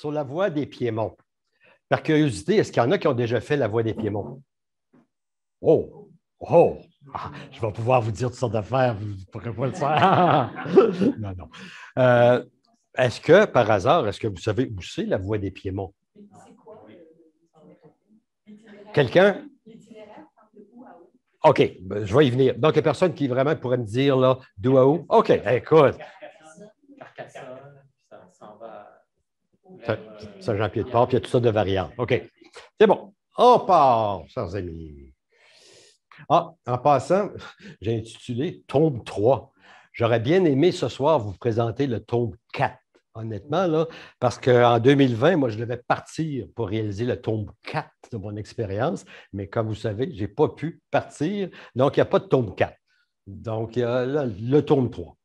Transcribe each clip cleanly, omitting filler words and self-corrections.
sur la voie des Piémonts. Par curiosité, est-ce qu'il y en a qui ont déjà fait la voie des Piémonts? Oh! Oh! Ah, je vais pouvoir vous dire toutes sortes d'affaires, vous ne pourrez pas le faire. Non, non. Est-ce que, par hasard, est-ce que vous savez où c'est la voie des Piémonts? Quelqu'un? OK, ben, je vais y venir. Donc, il n'y a personne qui vraiment pourrait me dire là, d'où à où? OK, écoute. Saint-Jean-Pied-de-Port, puis il y a tout ça de variantes. OK. C'est bon. On part, chers amis. Ah, en passant, j'ai intitulé Tome 3. J'aurais bien aimé ce soir vous présenter le tome 4, honnêtement, là, parce qu'en 2020, moi, je devais partir pour réaliser le tome 4 de mon expérience, mais comme vous savez, je n'ai pas pu partir, donc il n'y a pas de tome 4. Donc, il y a le tome 3.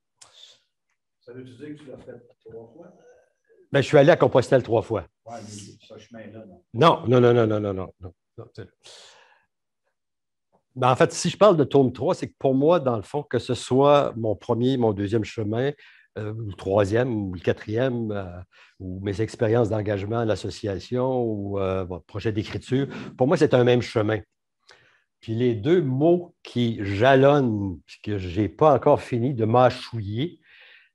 Ça veut dire que tu l'as fait 3 fois? Ben, je suis allé à Compostelle 3 fois. Oui, mais ce chemin-là, non. Non. Ben, en fait, si je parle de tome 3, c'est que pour moi, dans le fond, que ce soit mon premier, mon deuxième chemin, ou le troisième, ou le quatrième, ou mes expériences d'engagement à l'association, ou mon projet d'écriture, pour moi, c'est un même chemin. Puis les deux mots qui jalonnent, puis que je n'ai pas encore fini de mâchouiller,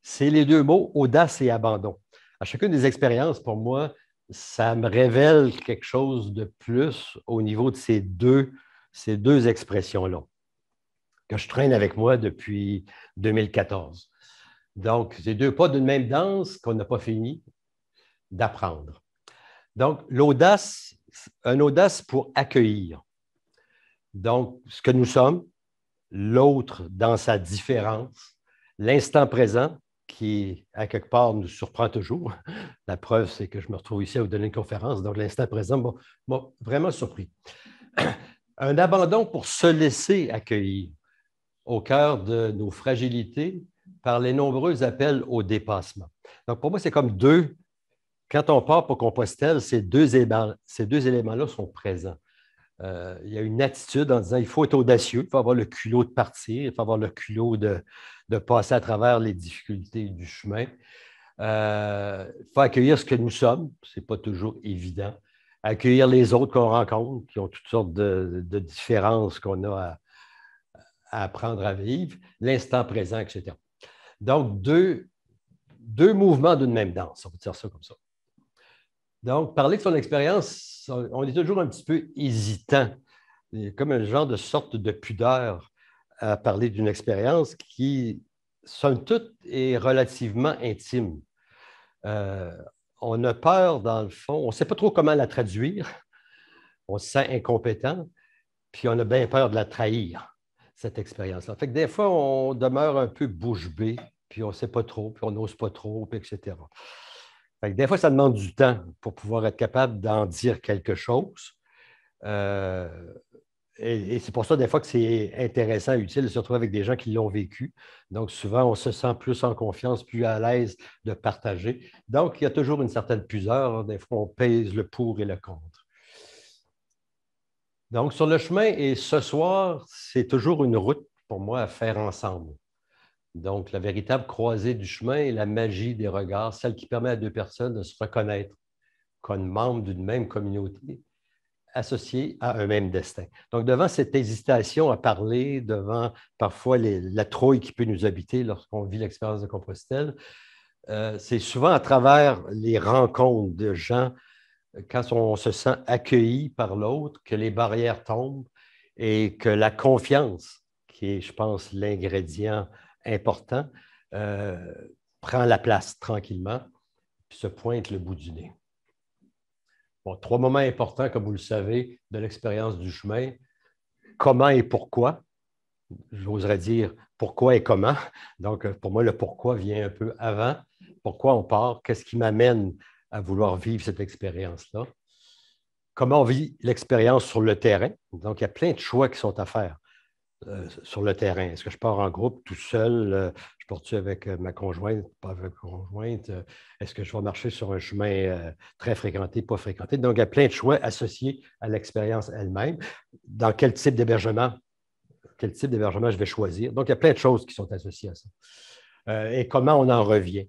c'est les deux mots audace et abandon. À chacune des expériences, pour moi, ça me révèle quelque chose de plus au niveau de ces deux expressions-là, que je traîne avec moi depuis 2014. Donc, c'est deux pas d'une même danse qu'on n'a pas fini d'apprendre. Donc, l'audace, une audace pour accueillir. Donc, ce que nous sommes, l'autre dans sa différence, l'instant présent qui, à quelque part, nous surprend toujours. La preuve, c'est que je me retrouve ici à vous donner une conférence, donc l'instant présent m'a vraiment surpris. Un abandon pour se laisser accueillir au cœur de nos fragilités par les nombreux appels au dépassement. Donc, pour moi, c'est comme deux. Quand on part pour Compostelle, ces deux éléments-là sont présents. Il y a une attitude en disant il faut être audacieux, il faut avoir le culot de partir, il faut avoir le culot de passer à travers les difficultés du chemin. Il faut accueillir ce que nous sommes, ce n'est pas toujours évident. Accueillir les autres qu'on rencontre, qui ont toutes sortes de différences qu'on a à apprendre à vivre, l'instant présent, etc. Donc, deux mouvements d'une même danse, on peut dire ça comme ça. Donc, parler de son expérience, on est toujours un petit peu hésitant. Il y a comme un genre de sorte de pudeur à parler d'une expérience qui, somme toute, est relativement intime. On a peur, dans le fond, on ne sait pas trop comment la traduire, on se sent incompétent, puis on a bien peur de la trahir, cette expérience-là. Fait que des fois, on demeure un peu bouche bée, puis on ne sait pas trop, puis on n'ose pas trop, puis etc. Fait que des fois, ça demande du temps pour pouvoir être capable d'en dire quelque chose. Et c'est pour ça, des fois, que c'est intéressant et utile de se retrouver avec des gens qui l'ont vécu. Donc, souvent, on se sent plus en confiance, plus à l'aise de partager. Donc, il y a toujours une certaine puseur. Des fois, on pèse le pour et le contre. Donc, sur le chemin, et ce soir, c'est toujours une route pour moi à faire ensemble. Donc, la véritable croisée du chemin et la magie des regards, celle qui permet à deux personnes de se reconnaître comme membres d'une même communauté associés à un même destin. Donc, devant cette hésitation à parler, devant parfois la trouille qui peut nous habiter lorsqu'on vit l'expérience de Compostelle, c'est souvent à travers les rencontres de gens, quand on se sent accueilli par l'autre, que les barrières tombent et que la confiance, qui est, je pense, l'ingrédient important, prend la place tranquillement, puis se pointe le bout du nez. Bon, 3 moments importants, comme vous le savez, de l'expérience du chemin. Comment et pourquoi? J'oserais dire pourquoi et comment. Donc, pour moi, le pourquoi vient un peu avant. Pourquoi on part? Qu'est-ce qui m'amène à vouloir vivre cette expérience-là? Comment on vit l'expérience sur le terrain? Donc, il y a plein de choix qui sont à faire sur le terrain. Est-ce que je pars en groupe, tout seul? Je pars-tu avec ma conjointe, pas avec ma conjointe? Est-ce que je vais marcher sur un chemin très fréquenté, pas fréquenté? Donc, il y a plein de choix associés à l'expérience elle-même. Dans quel type d'hébergement je vais choisir? Donc, il y a plein de choses qui sont associées à ça. Et comment on en revient?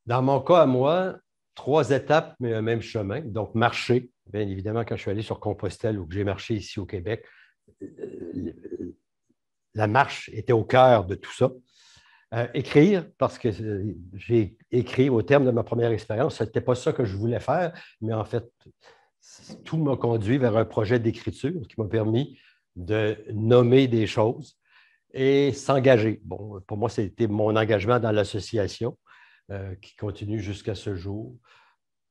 Dans mon cas, à moi, 3 étapes, mais un même chemin. Donc, marcher. Bien évidemment, quand je suis allé sur Compostelle ou que j'ai marché ici au Québec, la marche était au cœur de tout ça. Écrire, parce que j'ai écrit au terme de ma première expérience. Ce n'était pas ça que je voulais faire, mais en fait, tout m'a conduit vers un projet d'écriture qui m'a permis de nommer des choses et s'engager. Bon, pour moi, c'était mon engagement dans l'association qui continue jusqu'à ce jour.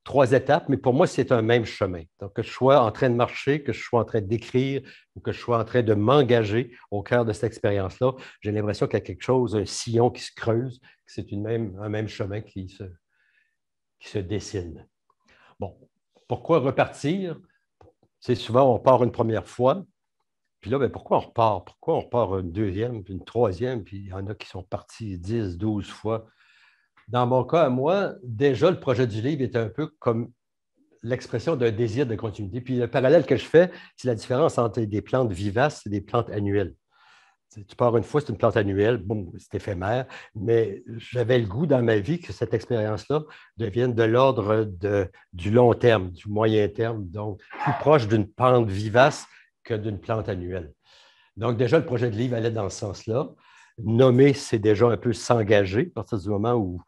3 étapes, mais pour moi, c'est un même chemin. Donc, que je sois en train de marcher, que je sois en train d'écrire ou que je sois en train de m'engager au cœur de cette expérience-là, j'ai l'impression qu'il y a quelque chose, un sillon qui se creuse, que c'est un même chemin qui se dessine. Bon, pourquoi repartir? C'est souvent, on part une première fois, puis là, bien, pourquoi on repart? Pourquoi on repart une deuxième, puis une troisième, puis il y en a qui sont partis 10, 12 fois. Dans mon cas, à moi, déjà, le projet du livre est un peu comme l'expression d'un désir de continuité. Puis le parallèle que je fais, c'est la différence entre des plantes vivaces et des plantes annuelles. Tu pars une fois, c'est une plante annuelle, bon, c'est éphémère, mais j'avais le goût dans ma vie que cette expérience-là devienne de l'ordre du long terme, du moyen terme, donc plus proche d'une plante vivace que d'une plante annuelle. Donc déjà, le projet de livre allait dans ce sens-là. Nommer, c'est déjà un peu s'engager. À partir du moment où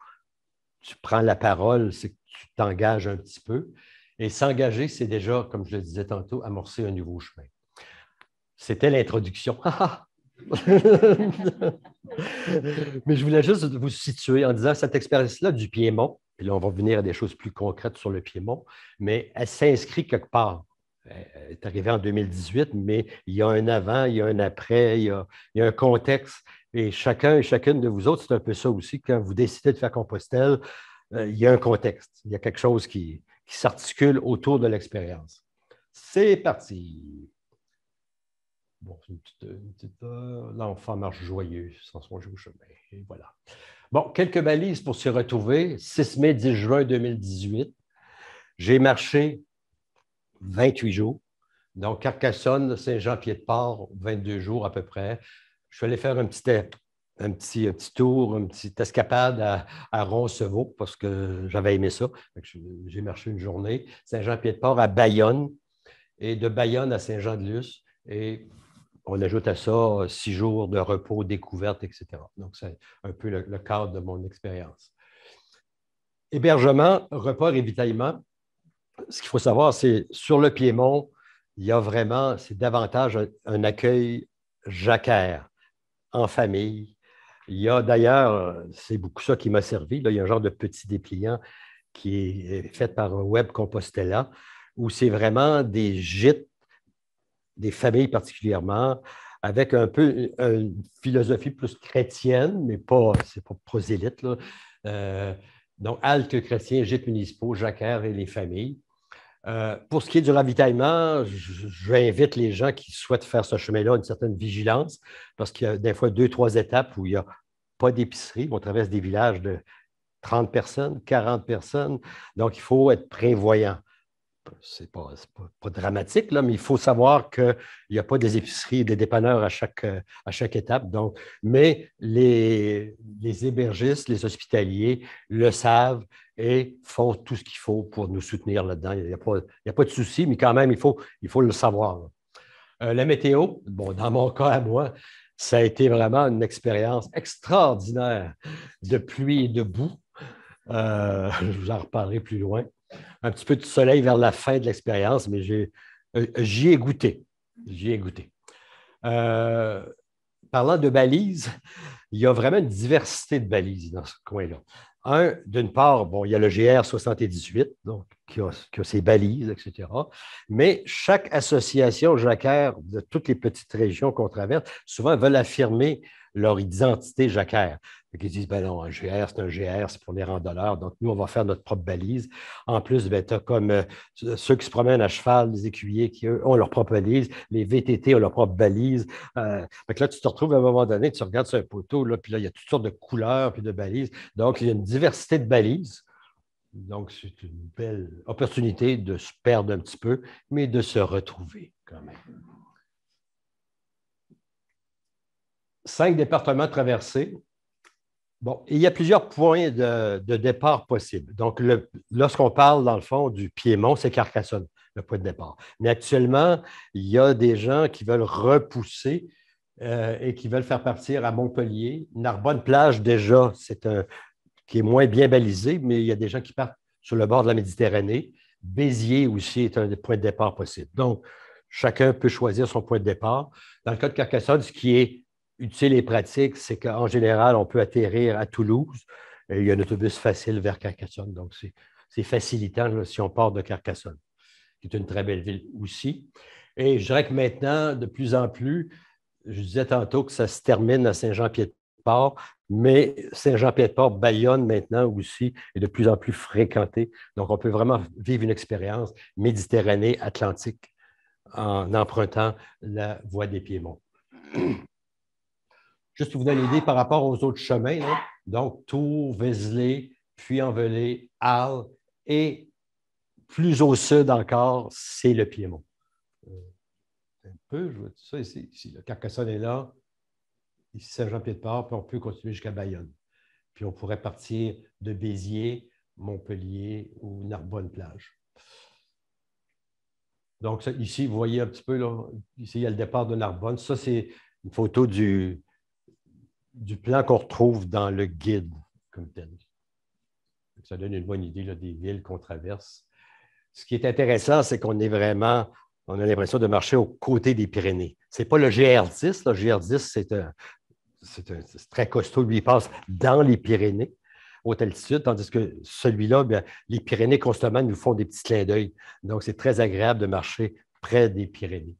tu prends la parole, c'est que tu t'engages un petit peu. Et s'engager, c'est déjà, comme je le disais tantôt, amorcer un nouveau chemin. C'était l'introduction. Mais je voulais juste vous situer en disant cette expérience-là du Piémont, puis là, on va venir à des choses plus concrètes sur le Piémont, mais elle s'inscrit quelque part. Elle est arrivée en 2018, mais il y a un avant, il y a un après, il y a un contexte. Et chacun et chacune de vous autres, c'est un peu ça aussi. Quand vous décidez de faire Compostelle, il y a un contexte. Il y a quelque chose qui s'articule autour de l'expérience. C'est parti. Bon, une petite heure. L'enfant marche joyeux sans songer au chemin. Et voilà. Bon, quelques balises pour s'y retrouver. 6 mai, 10 juin 2018. J'ai marché 28 jours. Donc, Carcassonne, Saint-Jean-Pied-de-Port, 22 jours à peu près. Je suis allé faire un petit tour, une petite escapade à Roncevaux parce que j'avais aimé ça. J'ai marché une journée. Saint-Jean-Pied-de-Port à Bayonne et de Bayonne à Saint-Jean-de-Luz. Et on ajoute à ça 6 jours de repos, découverte, etc. Donc, c'est un peu le cadre de mon expérience. Hébergement, repas, ravitaillement. Ce qu'il faut savoir, c'est sur le Piémont, il y a vraiment, c'est davantage un accueil jacquard en famille. Il y a d'ailleurs, c'est beaucoup ça qui m'a servi, là, il y a un genre de petit dépliant qui est fait par Web Compostela, où c'est vraiment des gîtes, des familles particulièrement, avec un peu une philosophie plus chrétienne, mais pas, c'est pas prosélyte, là. Donc, haltes chrétiens, gîtes municipaux, jacquard et les familles. Pour ce qui est du ravitaillement, j'invite les gens qui souhaitent faire ce chemin-là à une certaine vigilance, parce qu'il y a des fois 2, 3 étapes où il n'y a pas d'épicerie. On traverse des villages de 30 personnes, 40 personnes. Donc, il faut être prévoyant. C'est pas dramatique, là, mais il faut savoir qu'il n'y a pas des épiceries et des dépanneurs à chaque étape. Donc, mais les hébergistes, les hospitaliers le savent et font tout ce qu'il faut pour nous soutenir là-dedans. Il n'y a pas de souci, mais quand même, il faut le savoir. La météo, bon, dans mon cas à moi, ça a été vraiment une expérience extraordinaire de pluie et de boue. Je vous en reparlerai plus loin. Un petit peu de soleil vers la fin de l'expérience, mais j'y ai goûté. J'y ai goûté. Parlant de balises, il y a vraiment une diversité de balises dans ce coin-là. D'une part, bon, il y a le GR 78, donc, qui a ses balises, etc. Mais chaque association jacquard de toutes les petites régions qu'on traverse, souvent veulent affirmer leur identité jacquard. Ils disent, ben non, un GR, c'est un GR, c'est pour les randonneurs. Donc, nous, on va faire notre propre balise. En plus, ben, tu as comme ceux qui se promènent à cheval, les écuyers qui, eux, ont leur propre balise. Les VTT ont leur propre balise. Fait là, tu te retrouves à un moment donné, tu regardes sur un poteau, là, puis là, il y a toutes sortes de couleurs puis de balises. Donc, il y a une diversité de balises. Donc, c'est une belle opportunité de se perdre un petit peu, mais de se retrouver quand même. 5 départements traversés, Bon, il y a plusieurs points de départ possibles. Donc, lorsqu'on parle, dans le fond, du Piémont, c'est Carcassonne, le point de départ. Mais actuellement, il y a des gens qui veulent repousser et qui veulent faire partir à Montpellier. Narbonne-Plage, déjà, qui est moins bien balisé, mais il y a des gens qui partent sur le bord de la Méditerranée. Béziers aussi est un des points de départ possibles. Donc, chacun peut choisir son point de départ. Dans le cas de Carcassonne, ce qui est utile et pratique, c'est qu'en général, on peut atterrir à Toulouse. Et il y a un autobus facile vers Carcassonne. Donc, c'est facilitant là, si on part de Carcassonne, qui est une très belle ville aussi. Et je dirais que maintenant, de plus en plus, je disais tantôt que ça se termine à Saint-Jean-Pied-de-Port, mais Saint-Jean-Pied-de-Port, Bayonne maintenant aussi est de plus en plus fréquenté. Donc, on peut vraiment vivre une expérience Méditerranée-Atlantique en empruntant la voie des Piémonts. Juste pour vous donner l'idée par rapport aux autres chemins, là, donc Tours, Vézelay, Puy-en-Velay, Arles et plus au sud encore, c'est le Piémont. Un peu, je vois tout ça ici. Le Carcassonne est là, ici Saint-Jean-Pied-de-Port, puis on peut continuer jusqu'à Bayonne. Puis on pourrait partir de Béziers, Montpellier ou Narbonne-Plage. Donc, ça, ici, vous voyez un petit peu, là, ici, il y a le départ de Narbonne. Ça, c'est une photo du plan qu'on retrouve dans le guide comme tel. Ça donne une bonne idée là, des villes qu'on traverse. Ce qui est intéressant, c'est qu'on est vraiment, on a l'impression de marcher aux côtés des Pyrénées. Ce n'est pas le GR10. Le GR10, c'est très costaud. Lui, il passe dans les Pyrénées, haute altitude, tandis que celui-là, bien, les Pyrénées constamment nous font des petits clins d'œil. Donc, c'est très agréable de marcher près des Pyrénées.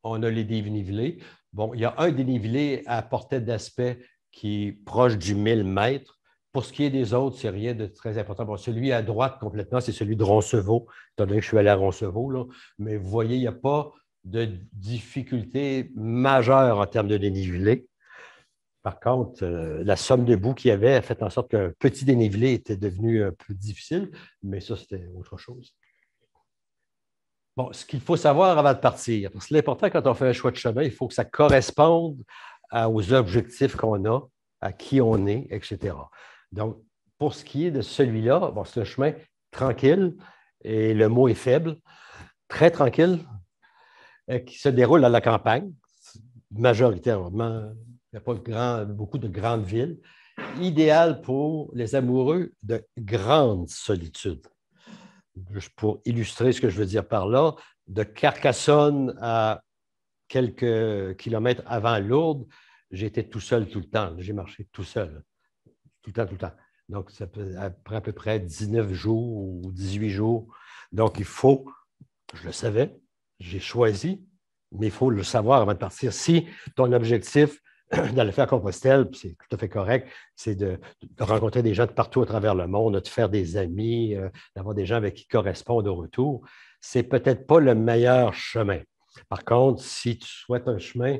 On a les dénivelés. Bon, il y a un dénivelé à portée d'aspect qui est proche du 1000 mètres. Pour ce qui est des autres, c'est rien de très important. Bon, celui à droite complètement, c'est celui de Roncevaux, étant donné que je suis allé à Roncevaux, là. Mais vous voyez, il n'y a pas de difficulté majeure en termes de dénivelé. Par contre, la somme de boue qu'il y avait a fait en sorte qu'un petit dénivelé était devenu un peu difficile, mais ça, c'était autre chose. Bon, ce qu'il faut savoir avant de partir, parce que l'important quand on fait un choix de chemin, il faut que ça corresponde aux objectifs qu'on a, à qui on est, etc. Donc, pour ce qui est de celui-là, bon, c'est un chemin tranquille, et le mot est faible, très tranquille, qui se déroule à la campagne, majoritairement. Il n'y a pas beaucoup de grandes villes. Idéal pour les amoureux de grande solitude. Juste pour illustrer ce que je veux dire par là, de Carcassonne à quelques kilomètres avant Lourdes, j'étais tout seul tout le temps. J'ai marché tout seul, tout le temps, tout le temps. Donc, ça prend à peu près 19 jours ou 18 jours. Donc, il faut, je le savais, j'ai choisi, mais il faut le savoir avant de partir. Si ton objectif d'aller faire Compostelle, c'est tout à fait correct, c'est de rencontrer des gens de partout à travers le monde, de te faire des amis, d'avoir des gens avec qui correspondent au retour, c'est peut-être pas le meilleur chemin. Par contre, si tu souhaites un chemin,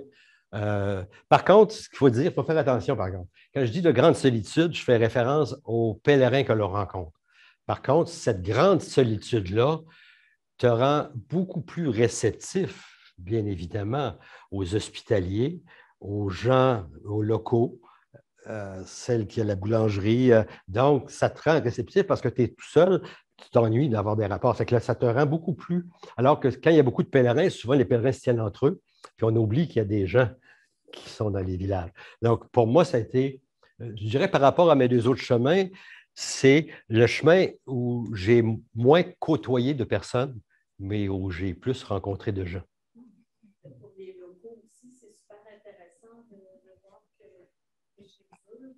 par contre, ce qu'il faut dire, il faut faire attention, par contre. Quand je dis de grande solitude, je fais référence aux pèlerins que l'on rencontre. Par contre, cette grande solitude-là te rend beaucoup plus réceptif, bien évidemment, aux hospitaliers, aux gens, aux locaux, celle qui a la boulangerie. Donc, ça te rend réceptif parce que tu es tout seul, tu t'ennuies d'avoir des rapports. Fait que là, ça te rend beaucoup plus. Alors que quand il y a beaucoup de pèlerins, souvent les pèlerins se tiennent entre eux, puis on oublie qu'il y a des gens qui sont dans les villages. Donc, pour moi, ça a été, je dirais par rapport à mes deux autres chemins, c'est le chemin où j'ai moins côtoyé de personnes, mais où j'ai plus rencontré de gens. Pour les locaux aussi, c'est super intéressant de voir que chez eux,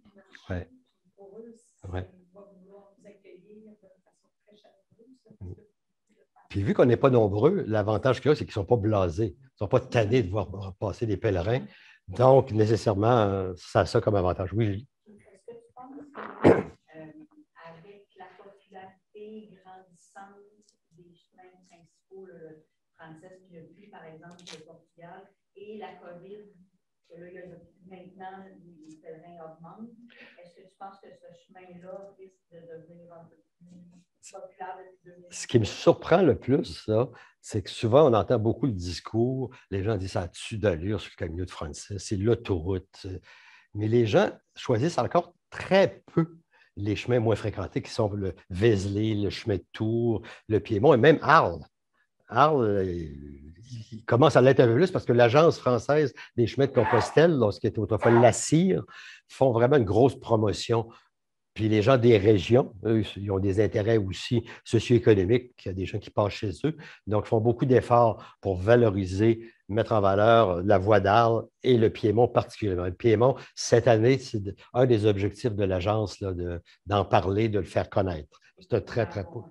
Ouais. pour eux, Ouais. ils vont vouloir vous accueillir de façon très chaleureuse. Puis vu qu'on n'est pas nombreux, l'avantage qu'il y a, c'est qu'ils ne sont pas blasés. Ils ne sont pas tannés de voir passer des pèlerins. Donc, nécessairement, ça a ça comme avantage. Oui, Julie. Est-ce que tu penses qu'avec la popularité grandissante des chemins principaux français qui a vu, par exemple, le Portugal, et la COVID, que là, maintenant, les pèlerins augmentent, est-ce que tu pense que ce chemin-là risque de devenir un peu plus populaire depuis 2000. Ce qui me surprend le plus, c'est que souvent, on entend beaucoup le discours. Les gens disent ça a-tu d'allure sur le Camino de Francis, c'est l'autoroute. Mais les gens choisissent encore très peu les chemins moins fréquentés, qui sont le Vézelay, le chemin de Tours, le Piémont et même Arles. Arles, il commence à l'être un peu plus parce que l'Agence française des chemins de Compostelle, lorsqu'il était autrefois la CIR, font vraiment une grosse promotion. Puis les gens des régions, eux, ils ont des intérêts aussi socio-économiques. Il y a des gens qui passent chez eux. Donc, ils font beaucoup d'efforts pour valoriser, mettre en valeur la voie d'Arles et le Piémont particulièrement. Le Piémont, cette année, c'est un des objectifs de l'agence d'en parler, de le faire connaître. C'est un très, très beau.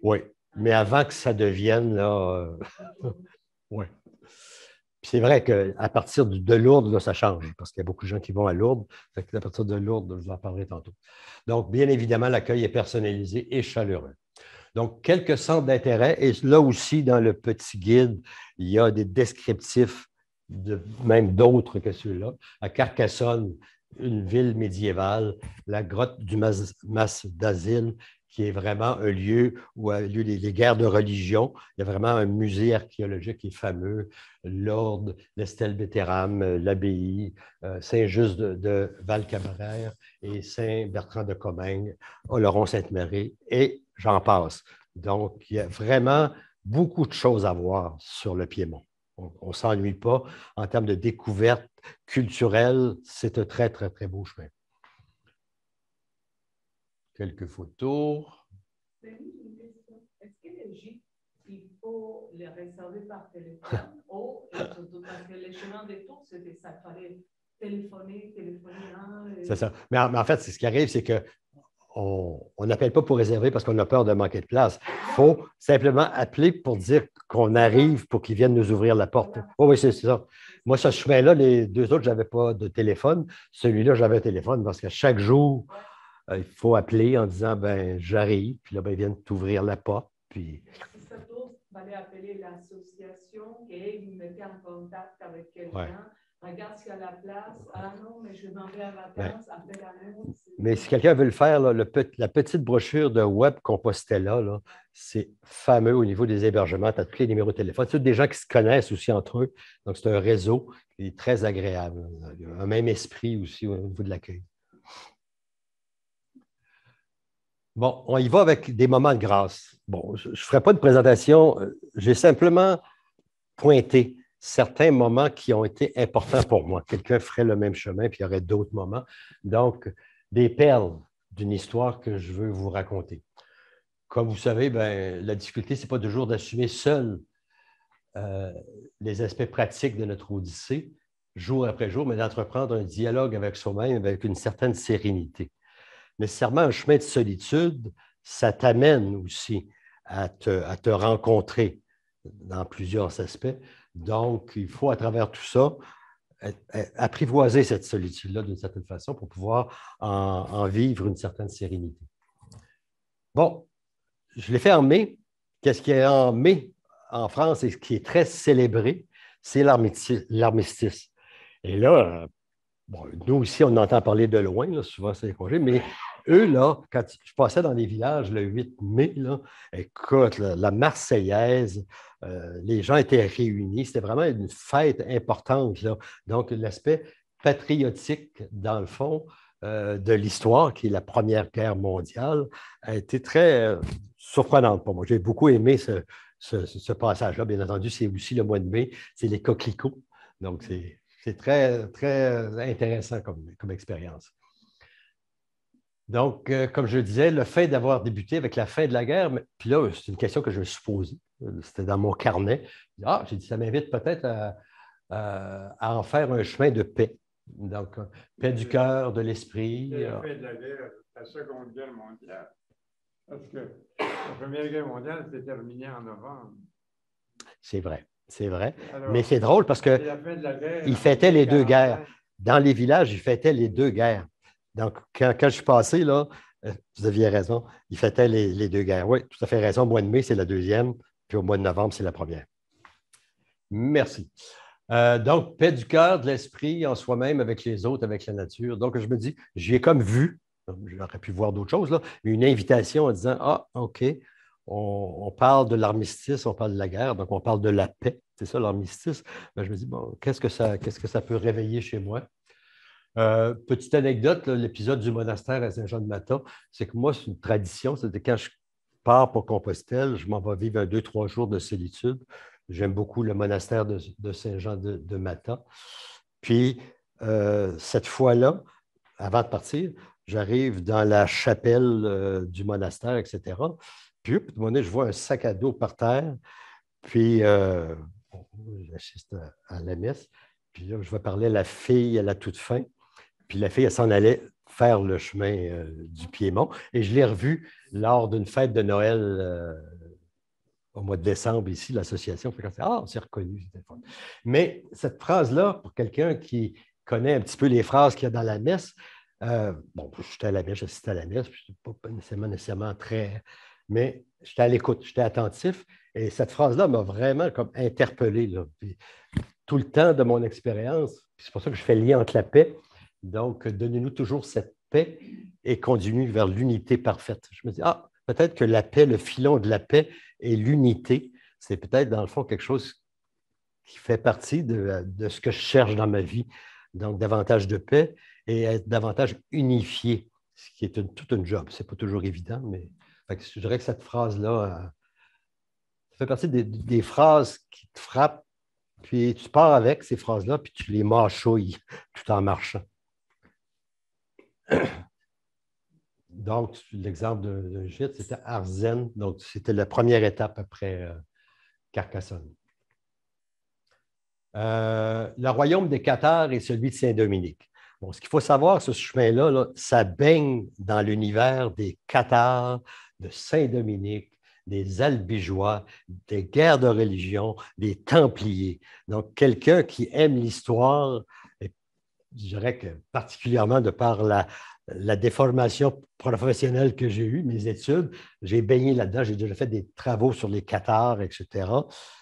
Oui, mais avant que ça devienne, là, oui. C'est vrai qu'à partir de Lourdes, là, ça change, parce qu'il y a beaucoup de gens qui vont à Lourdes. À partir de Lourdes, je vous en parlerai tantôt. Donc, bien évidemment, l'accueil est personnalisé et chaleureux. Donc, quelques centres d'intérêt. Et là aussi, dans le petit guide, il y a des descriptifs, même d'autres que ceux-là. À Carcassonne, une ville médiévale, la grotte du Mas d'Asile, qui est vraiment un lieu où a eu lieu les guerres de religion. Il y a vraiment un musée archéologique qui est fameux, Lourdes, l'Estelle-Bétérame, l'abbaye, Saint-Just de Val-Cabrère et Saint-Bertrand de Comminges, Oloron-Sainte-Marie, et j'en passe. Donc, il y a vraiment beaucoup de choses à voir sur le Piémont. On ne s'ennuie pas. En termes de découverte culturelle, c'est un très, très, très beau chemin. Quelques photos. Est-ce que les gîtes, il faut les réserver par téléphone ou parce que les chemins de tour, c'était ça, il fallait téléphoner. C'est ça. Mais en fait, ce qui arrive, c'est que on n'appelle pas pour réserver parce qu'on a peur de manquer de place. Il faut simplement appeler pour dire qu'on arrive pour qu'ils viennent nous ouvrir la porte. Oh, oui, c'est ça. Moi, ce chemin-là, les deux autres, je n'avais pas de téléphone. Celui-là, j'avais un téléphone parce que chaque jour, il faut appeler en disant ben j'arrive, puis là, ben, ils viennent t'ouvrir la porte. Puis... Si ça tombe, il fallait appeler l'association et ils mettaient en contact avec quelqu'un. Ouais. Regarde s'il y a la place. Ah non, mais je m'en vais à vacances. Appelle à nous. Mais si quelqu'un veut le faire, là, la petite brochure de Web Compostela, là, c'est fameux au niveau des hébergements. Tu as tous les numéros de téléphone. C'est des gens qui se connaissent aussi entre eux. Donc, c'est un réseau qui est très agréable. Il y a un même esprit aussi au niveau de l'accueil. Bon, on y va avec des moments de grâce. Bon, je ne ferai pas de présentation. J'ai simplement pointé certains moments qui ont été importants pour moi. Quelqu'un ferait le même chemin, puis il y aurait d'autres moments. Donc, des perles d'une histoire que je veux vous raconter. Comme vous savez, ben, la difficulté, ce n'est pas toujours d'assumer seul les aspects pratiques de notre odyssée, jour après jour, mais d'entreprendre un dialogue avec soi-même avec une certaine sérénité. Nécessairement, un chemin de solitude, ça t'amène aussi à te rencontrer dans plusieurs aspects. Donc, il faut, à travers tout ça, apprivoiser cette solitude-là d'une certaine façon pour pouvoir en vivre une certaine sérénité. Bon, je l'ai fait en mai. Qu'est-ce qui est en mai en France et ce qui est très célébré, c'est l'armistice. Et là, bon, nous aussi, on entend parler de loin, là, souvent c'est les congés, mais eux, là, quand je passais dans les villages le 8 mai, là, écoute, la Marseillaise, les gens étaient réunis, c'était vraiment une fête importante, là. Donc, l'aspect patriotique, dans le fond, de l'histoire, qui est la Première Guerre mondiale, a été très surprenante pour moi. J'ai beaucoup aimé ce passage-là. Bien entendu, c'est aussi le mois de mai, c'est les coquelicots. Donc, c'est très, très intéressant comme expérience. Donc, comme je le disais, le fait d'avoir débuté avec la fin de la guerre, puis là, c'est une question que je me suis posée. C'était dans mon carnet. J'ai dit, ça m'invite peut-être à en faire un chemin de paix. Donc, paix du cœur, de l'esprit. La fin de la guerre, la Seconde Guerre mondiale. Parce que la Première Guerre mondiale s'est terminée en novembre. C'est vrai. C'est vrai. Alors, mais c'est drôle parce qu'ils fêtaient les deux guerres. Dans les villages, ils fêtaient les deux guerres. Donc, quand je suis passé, là, vous aviez raison, ils fêtaient les deux guerres. Oui, tout à fait raison. Au mois de mai, c'est la deuxième, puis au mois de novembre, c'est la première. Merci. Donc, paix du cœur, de l'esprit, en soi-même, avec les autres, avec la nature. Donc, je me dis, j'y ai comme vu, j'aurais pu voir d'autres choses, là, mais une invitation en disant, ah, OK, on parle de l'armistice, on parle de la guerre, donc on parle de la paix. C'est ça, l'armistice. Ben, je me dis, bon, qu'est-ce que ça peut réveiller chez moi? Petite anecdote, l'épisode du monastère à Saint-Jean-de-Mata, c'est que moi, c'est une tradition, c'est-à-dire quand je pars pour Compostelle, je m'en vais vivre 2, 3 jours de solitude. J'aime beaucoup le monastère de Saint-Jean-de-Mata. Puis, cette fois-là, avant de partir, j'arrive dans la chapelle du monastère, etc. Puis, à un moment donné, je vois un sac à dos par terre. Puis, j'assiste à la messe. Puis là, je vais parler à la fille à la toute fin. Puis la fille, elle s'en allait faire le chemin du Piémont. Et je l'ai revue lors d'une fête de Noël au mois de décembre ici, l'association. Ah, on s'est reconnus. Mais cette phrase-là, pour quelqu'un qui connaît un petit peu les phrases qu'il y a dans la messe, bon, j'étais à la messe, j'assistais à la messe, je ne suis pas nécessairement très... Mais j'étais à l'écoute, j'étais attentif. Et cette phrase-là m'a vraiment comme interpellé. Là. Puis, tout le temps de mon expérience, c'est pour ça que je fais le lien entre la paix. Donc, donnez-nous toujours cette paix et conduis-nous vers l'unité parfaite. Je me dis, ah, peut-être que la paix, le filon de la paix et l'unité, c'est peut-être dans le fond quelque chose qui fait partie de ce que je cherche dans ma vie. Donc, davantage de paix et être davantage unifié, ce qui est toute une job. Ce n'est pas toujours évident, mais je dirais que cette phrase-là, ça fait partie des phrases qui te frappent, puis tu pars avec ces phrases-là, puis tu les mâchouilles tout en marchant. Donc, l'exemple d'un gîte, c'était Arzen. Donc, c'était la première étape après Carcassonne. Le royaume des Cathares est celui de Saint-Dominique. Bon, ce qu'il faut savoir, ce chemin-là, là, ça baigne dans l'univers des Cathares, de Saint-Dominique, des Albigeois, des guerres de religion, des Templiers. Donc, quelqu'un qui aime l'histoire, et je dirais que particulièrement de par la déformation professionnelle que j'ai eue, mes études, j'ai baigné là-dedans, j'ai déjà fait des travaux sur les Cathares, etc.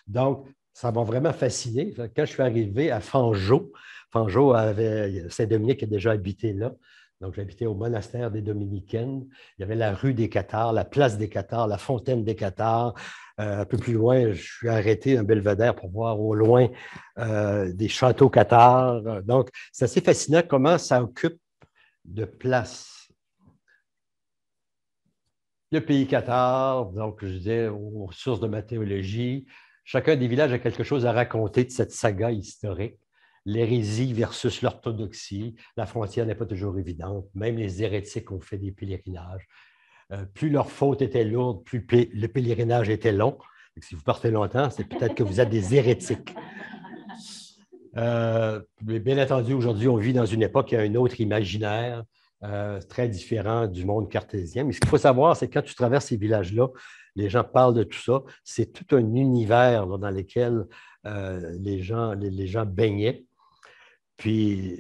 Donc, ça m'a vraiment fasciné. Quand je suis arrivé à Fangeau, Saint-Dominique a déjà habité là. Donc, j'habitais au monastère des Dominicaines. Il y avait la rue des Cathares, la place des Cathares, la fontaine des Cathares. Un peu plus loin, je suis arrêté un belvédère pour voir au loin des châteaux cathares. Donc, c'est assez fascinant comment ça occupe de place. Le pays cathare, donc je disais, aux sources de ma théologie. Chacun des villages a quelque chose à raconter de cette saga historique. L'hérésie versus l'orthodoxie. La frontière n'est pas toujours évidente. Même les hérétiques ont fait des pèlerinages. Plus leur faute était lourde, plus le pèlerinage était long. Donc, si vous partez longtemps, c'est peut-être que vous êtes des hérétiques. Mais bien entendu, aujourd'hui, on vit dans une époque qui a un autre imaginaire très différent du monde cartésien. Mais ce qu'il faut savoir, c'est que quand tu traverses ces villages-là, les gens parlent de tout ça. C'est tout un univers là, dans lequel les gens baignaient. Puis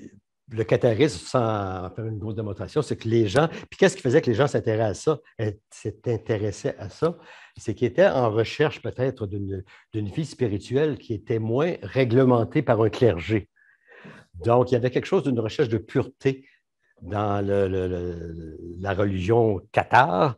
le catharisme, sans faire une grosse démonstration, c'est que les gens... Puis qu'est-ce qui faisait que les gens s'intéressaient à ça? C'est qu'ils étaient en recherche peut-être d'une vie spirituelle qui était moins réglementée par un clergé. Donc, il y avait quelque chose d'une recherche de pureté dans la religion cathare,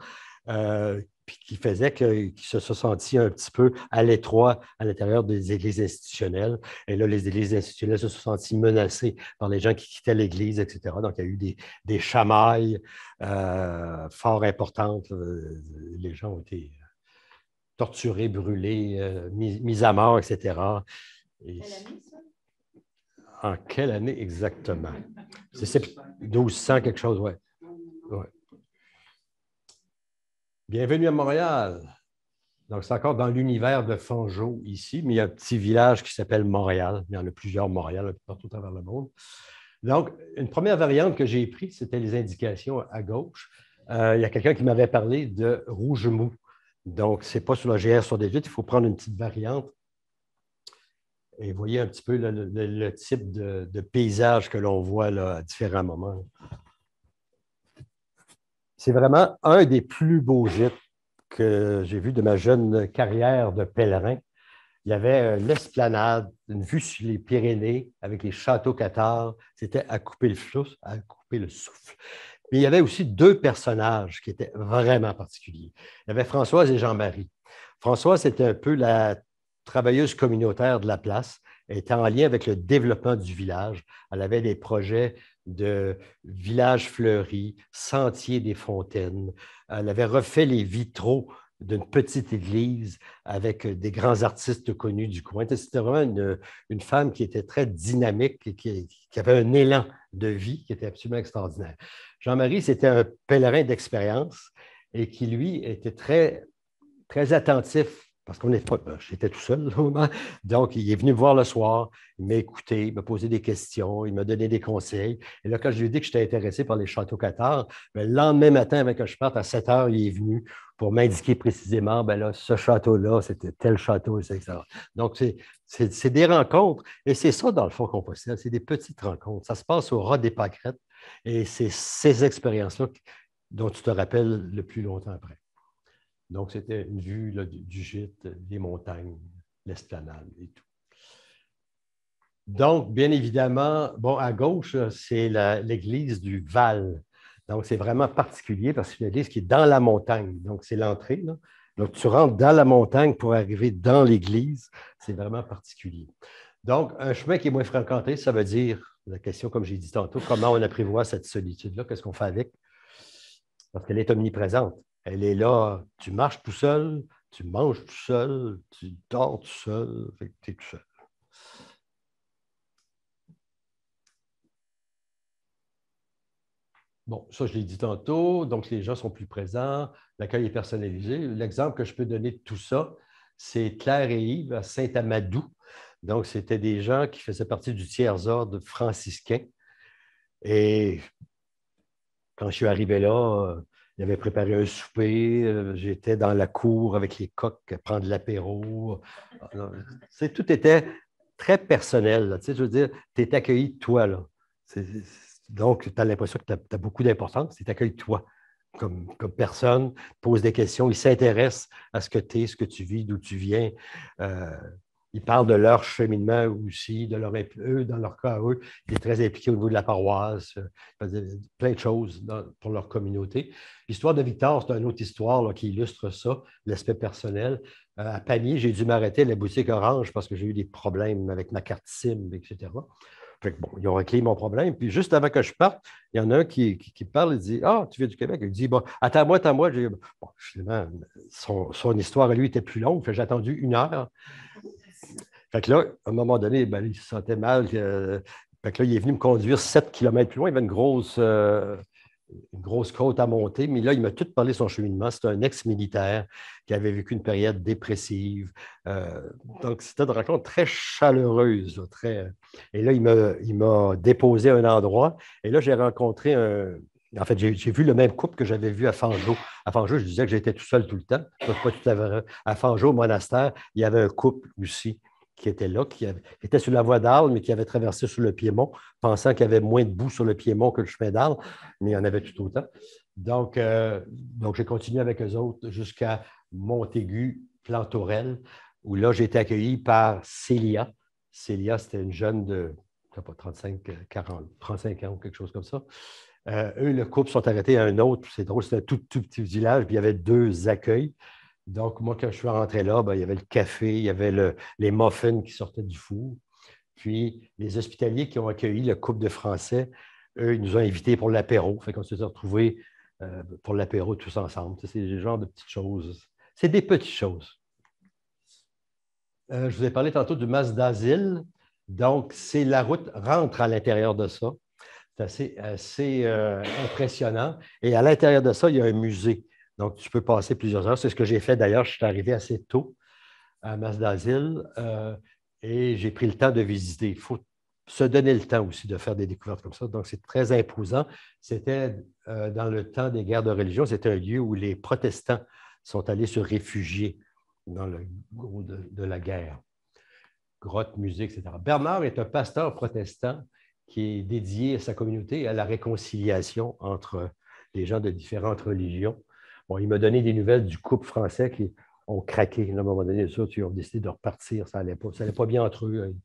puis qui faisait qu'ils se sont sentis un petit peu à l'étroit à l'intérieur des églises institutionnelles. Et là, les églises institutionnelles se sont senties menacées par les gens qui quittaient l'église, etc. Donc, il y a eu des chamailles fort importantes. Les gens ont été torturés, brûlés, mis à mort, etc. Et en quelle année exactement? C'est 1200 quelque chose, oui. Ouais. Bienvenue à Montréal. Donc, c'est encore dans l'univers de Fangeau ici, mais il y a un petit village qui s'appelle Montréal. Il y en a plusieurs Montréal partout à travers le monde. Donc, une première variante que j'ai prise, c'était les indications à gauche. Il y a quelqu'un qui m'avait parlé de rouge mou. Donc, ce n'est pas sur la GR sur des vitres, il faut prendre une petite variante. Et vous voyez un petit peu le type de paysage que l'on voit là, à différents moments. C'est vraiment un des plus beaux gîtes que j'ai vu de ma jeune carrière de pèlerin. Il y avait l'esplanade, une vue sur les Pyrénées avec les châteaux cathares. C'était à couper à couper le souffle. Mais il y avait aussi deux personnages qui étaient vraiment particuliers. Il y avait Françoise et Jean-Marie. Françoise, c'était un peu la travailleuse communautaire de la place. Elle était en lien avec le développement du village. Elle avait des projets de village fleuri, sentier des fontaines. Elle avait refait les vitraux d'une petite église avec des grands artistes connus du coin. C'était vraiment une femme qui était très dynamique et qui avait un élan de vie qui était absolument extraordinaire. Jean-Marie, c'était un pèlerin d'expérience et qui, lui, était très, très attentif parce qu'on est pas, j'étais tout seul au moment. Donc, il est venu me voir le soir, il m'a écouté, il m'a posé des questions, il m'a donné des conseils. Et là, quand je lui ai dit que j'étais intéressé par les châteaux cathares, le lendemain matin, avant que je parte, à 7 heures, il est venu pour m'indiquer précisément, ben là, ce château-là, c'était tel château, etc. Donc, c'est des rencontres. Et c'est ça, dans le fond, qu'on possède. C'est des petites rencontres. Ça se passe au ras des pâquerettes. Et c'est ces expériences-là dont tu te rappelles le plus longtemps après. Donc, c'était une vue là, du gîte, des montagnes, l'esplanade et tout. Donc, bien évidemment, bon, à gauche, c'est l'église du Val. Donc, c'est vraiment particulier parce que c'est une église qui est dans la montagne. Donc, c'est l'entrée, là. Donc, tu rentres dans la montagne pour arriver dans l'église. C'est vraiment particulier. Donc, un chemin qui est moins fréquenté, ça veut dire, la question, comme j'ai dit tantôt, comment on apprivoise cette solitude-là, qu'est-ce qu'on fait avec? Parce qu'elle est omniprésente. Elle est là, tu marches tout seul, tu manges tout seul, tu dors tout seul, tu es tout seul. Bon, ça, je l'ai dit tantôt, donc les gens sont plus présents, l'accueil est personnalisé. L'exemple que je peux donner de tout ça, c'est Claire et Yves à Saint-Amadou. Donc, c'était des gens qui faisaient partie du tiers-ordre franciscain. Et quand je suis arrivé là, il avait préparé un souper, j'étais dans la cour avec les coqs à prendre l'apéro. Tout était très personnel. Là. Je veux dire, tu es accueilli toi. Là. Donc, tu as l'impression que tu as beaucoup d'importance. Tu t'accueilles toi comme personne, pose des questions, il s'intéresse à ce que tu es, ce que tu vis, d'où tu viens. Ils parlent de leur cheminement aussi, eux, dans leur cas, eux, il est très impliqué au niveau de la paroisse, plein de choses pour leur communauté. L'histoire de Victor, c'est une autre histoire là, qui illustre ça, l'aspect personnel. À Pamiers, j'ai dû m'arrêter à la boutique Orange parce que j'ai eu des problèmes avec ma carte SIM, etc. Fait que bon, ils ont réglé mon problème. Puis juste avant que je parte, il y en a un qui parle et dit Ah, tu viens du Québec? Il dit Bon, attends-moi, attends-moi. Bon, finalement, son histoire à lui était plus longue. J'ai attendu 1 heure. Fait que là, à un moment donné, ben, il se sentait mal. Fait que là, il est venu me conduire 7 kilomètres plus loin. Il y avait une grosse côte à monter, mais là, il m'a tout parlé de son cheminement. C'était un ex-militaire qui avait vécu une période dépressive. Donc, c'était une rencontre très chaleureuse. Là, très... Et là, il m'a déposé à un endroit. Et là, j'ai rencontré En fait, j'ai vu le même couple que j'avais vu à Fangeau. À Fangeau, je disais que j'étais tout seul tout le temps. Pas tout à vrai. À Fangeau, au monastère, il y avait un couple aussi qui était là, qui était sur la voie d'Arles, mais qui avait traversé sur le Piémont, pensant qu'il y avait moins de boue sur le Piémont que le chemin d'Arles, mais il y en avait tout autant. Donc j'ai continué avec eux autres jusqu'à Montaigu, Plantaurel, où là, j'ai été accueilli par Célia. Célia, c'était une jeune de, je sais pas, 35 ans ou quelque chose comme ça. Eux, le couple sont arrêtés à un autre. C'est drôle, c'était un tout petit village, puis il y avait 2 accueils. Donc, moi, quand je suis rentré là, ben, il y avait le café, il y avait les muffins qui sortaient du four. Puis, les hospitaliers qui ont accueilli le couple de Français, eux, ils nous ont invités pour l'apéro. Fait qu'on s'est retrouvés pour l'apéro tous ensemble. C'est le genre de petites choses. C'est des petites choses. Je vous ai parlé tantôt du Mas d'Asile. Donc, c'est la route rentre à l'intérieur de ça. C'est assez impressionnant. Et à l'intérieur de ça, il y a un musée. Donc, tu peux passer plusieurs heures. C'est ce que j'ai fait d'ailleurs. Je suis arrivé assez tôt à Mas d'Asile et j'ai pris le temps de visiter. Il faut se donner le temps aussi de faire des découvertes comme ça. Donc, c'est très imposant. C'était dans le temps des guerres de religion, c'était un lieu où les protestants sont allés se réfugier dans le gros de la guerre. Grotte, musée, etc. Bernard est un pasteur protestant qui est dédié à sa communauté à la réconciliation entre les gens de différentes religions. Bon, il m'a donné des nouvelles du couple français qui ont craqué. À un moment donné, les autres, ils ont décidé de repartir. Ça allait pas bien entre eux.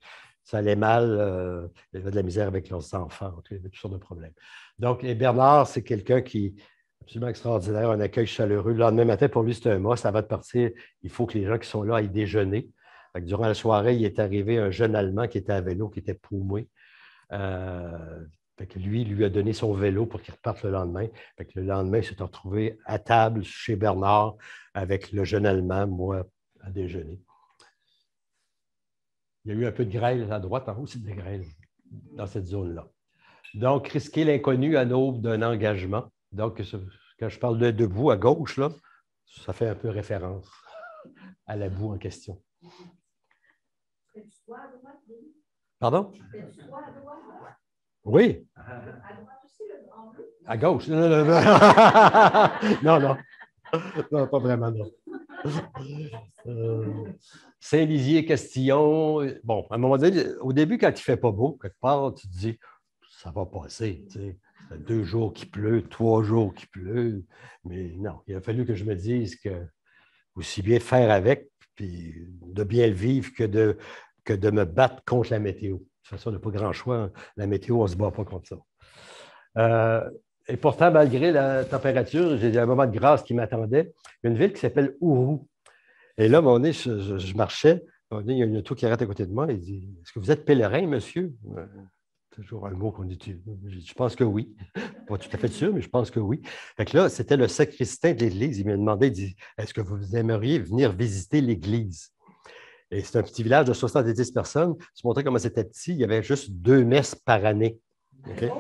Ça allait mal. Il y avait de la misère avec leurs enfants. Il y avait toutes sortes de problèmes. Donc, et Bernard, c'est quelqu'un qui est absolument extraordinaire, un accueil chaleureux. Le lendemain matin, pour lui, c'est un must. Avant de partir, il faut que les gens qui sont là aillent déjeuner. Durant la soirée, il est arrivé un jeune Allemand qui était à vélo, qui était paumé. Lui a donné son vélo pour qu'il reparte le lendemain. Le lendemain, il s'est retrouvé à table chez Bernard avec le jeune Allemand, moi, à déjeuner. Il y a eu un peu de grêle à droite, en haut, c'est de la grêle dans cette zone-là. Donc, risquer l'inconnu à l'aube d'un engagement. Donc, quand je parle de boue à gauche, là, ça fait un peu référence à la boue en question. Pardon? Oui. À gauche. Non, non, non. Non, non. Non, pas vraiment, non. Saint-Lizier-Castillon. Bon, à un moment donné, au début, quand il ne fait pas beau, quelque part, tu te dis, ça va passer. Tu sais. Ça fait 2 jours qu'il pleut, 3 jours qu'il pleut. Mais non, il a fallu que je me dise que aussi bien faire avec, puis de bien le vivre que de me battre contre la météo. De toute façon, on n'a pas grand choix. La météo, on ne se bat pas contre ça. Et pourtant, malgré la température, j'ai un moment de grâce qui m'attendait. Il y a une ville qui s'appelle Ourou. Et là, à un moment donné, je marchais. À un moment donné, il y a une auto qui arrête à côté de moi. Il dit, est-ce que vous êtes pèlerin, monsieur? Toujours un mot qu'on utilise. Je pense que oui. Pas tout à fait sûr, mais je pense que oui. Fait que là, c'était le sacristain de l'église. Il m'a demandé, il dit, est-ce que vous aimeriez venir visiter l'église? Et c'est un petit village de 70 personnes. Je vous montrer comment c'était petit. Il y avait juste 2 messes par année. Okay?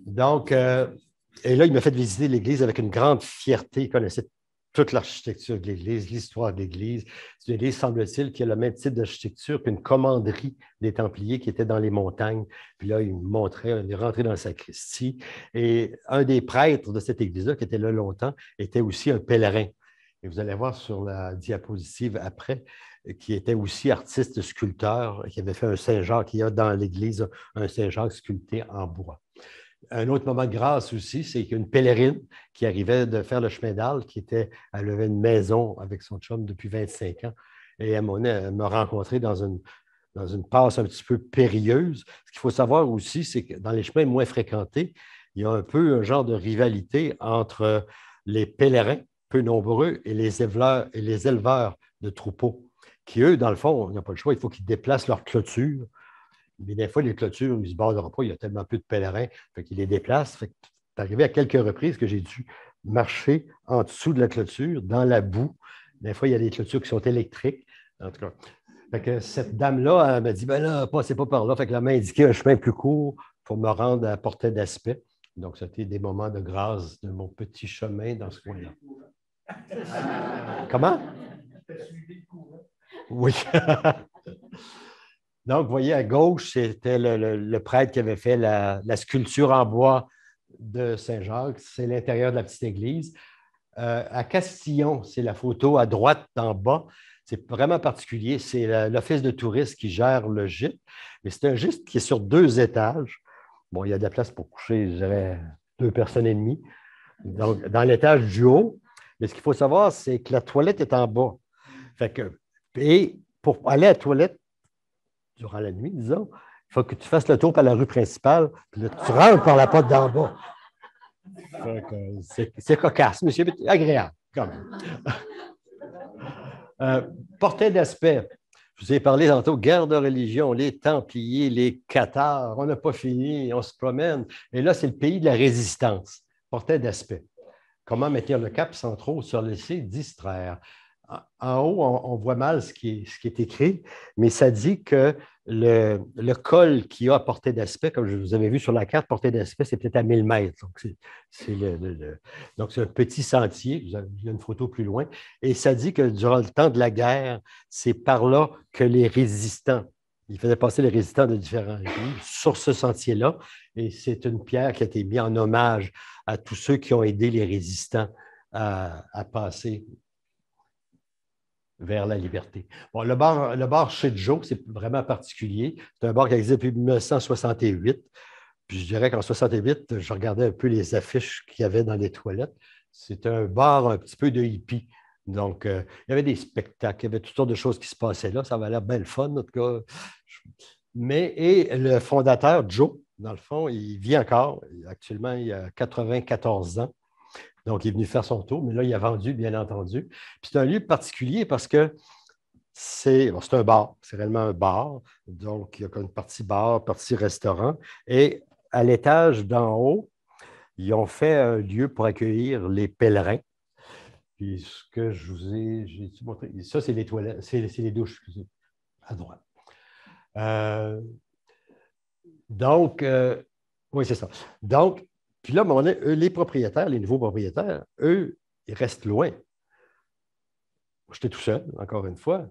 Donc, et là, il m'a fait visiter l'église avec une grande fierté. Il connaissait toute l'architecture de l'église, l'histoire de l'église. C'est une église, semble-t-il, qui a le même type d'architecture qu'une commanderie des Templiers qui était dans les montagnes. Puis là, il me montrait, il est rentré dans la sacristie. Et un des prêtres de cette église-là, qui était là longtemps, était aussi un pèlerin. Et vous allez voir sur la diapositive après, qui était aussi artiste sculpteur, qui avait fait un Saint-Jacques. Il y a dans l'église un Saint-Jacques sculpté en bois. Un autre moment de grâce aussi, c'est qu'une pèlerine qui arrivait de faire le chemin d'Arles, elle avait une maison avec son chum depuis 25 ans. Et elle m'a rencontré dans une passe un petit peu périlleuse. Ce qu'il faut savoir aussi, c'est que dans les chemins moins fréquentés, il y a un peu un genre de rivalité entre les pèlerins, peu nombreux, et les éleveurs de troupeaux, qui, eux, dans le fond, n'ont pas le choix, il faut qu'ils déplacent leur clôture. Mais des fois, les clôtures, ils ne se borderont pas, il y a tellement peu de pèlerins, fait qu'ils les déplacent. Fait que c'est arrivé à quelques reprises que j'ai dû marcher en dessous de la clôture, dans la boue. Des fois, il y a des clôtures qui sont électriques. En tout cas, fait que cette dame-là, elle m'a dit, ben là, passez pas par là. Fait que elle m'a indiqué un chemin plus court pour me rendre à Portet d'Aspet. Donc, c'était des moments de grâce de mon petit chemin dans ce coin-là. Comment? Oui. Donc, vous voyez, à gauche, c'était le prêtre qui avait fait la sculpture en bois de Saint-Jacques. C'est l'intérieur de la petite église. À Castillon, c'est la photo à droite en bas. C'est vraiment particulier. C'est l'Office de tourisme qui gère le gîte. Mais c'est un gîte qui est sur 2 étages. Bon, il y a de la place pour coucher, je dirais, 2 personnes et demie. Donc, dans l'étage du haut. Mais ce qu'il faut savoir, c'est que la toilette est en bas. Et pour aller à la toilette, durant la nuit, disons, il faut que tu fasses le tour par la rue principale, puis là, tu rentres par la porte d'en bas. C'est cocasse, monsieur, mais agréable, quand même. Portet d'Aspet. Je vous ai parlé tantôt, guerre de religion, les Templiers, les Cathares, on n'a pas fini, on se promène. Et là, c'est le pays de la résistance. Portet d'Aspet. Comment maintenir le cap sans trop se laisser distraire? En haut, on voit mal ce qui est écrit, mais ça dit que le col qu'il y a à Portet d'Aspet, comme je vous avais vu sur la carte, Portet d'Aspet, c'est peut-être à 1000 mètres. Donc, c'est un petit sentier. Il y a une photo plus loin. Et ça dit que durant le temps de la guerre, c'est par là que les résistants, ils faisaient passer les résistants de différents pays sur ce sentier-là. Et c'est une pierre qui a été mise en hommage à tous ceux qui ont aidé les résistants à passer vers la liberté. Bon, le bar chez Joe, c'est vraiment particulier. C'est un bar qui existe depuis 1968. Puis je dirais qu'en 1968, je regardais un peu les affiches qu'il y avait dans les toilettes. C'est un bar un petit peu de hippie. Donc, il y avait des spectacles, il y avait toutes sortes de choses qui se passaient là. Ça avait l'air bien le fun, en tout cas. Et le fondateur, Joe, dans le fond, il vit encore. Actuellement, il a 94 ans. Donc, il est venu faire son tour, mais là, il a vendu, bien entendu. Puis c'est un lieu particulier parce que c'est un bar, c'est réellement un bar. Donc, il y a une partie bar, partie restaurant. Et à l'étage d'en haut, ils ont fait un lieu pour accueillir les pèlerins. Puis ce que je vous j'ai montré, ça, c'est les toilettes, c'est les douches, excusez, à droite. Donc, oui, c'est ça. Donc, puis là, eux, les propriétaires, les nouveaux propriétaires, eux, ils restent loin. J'étais tout seul, encore une fois.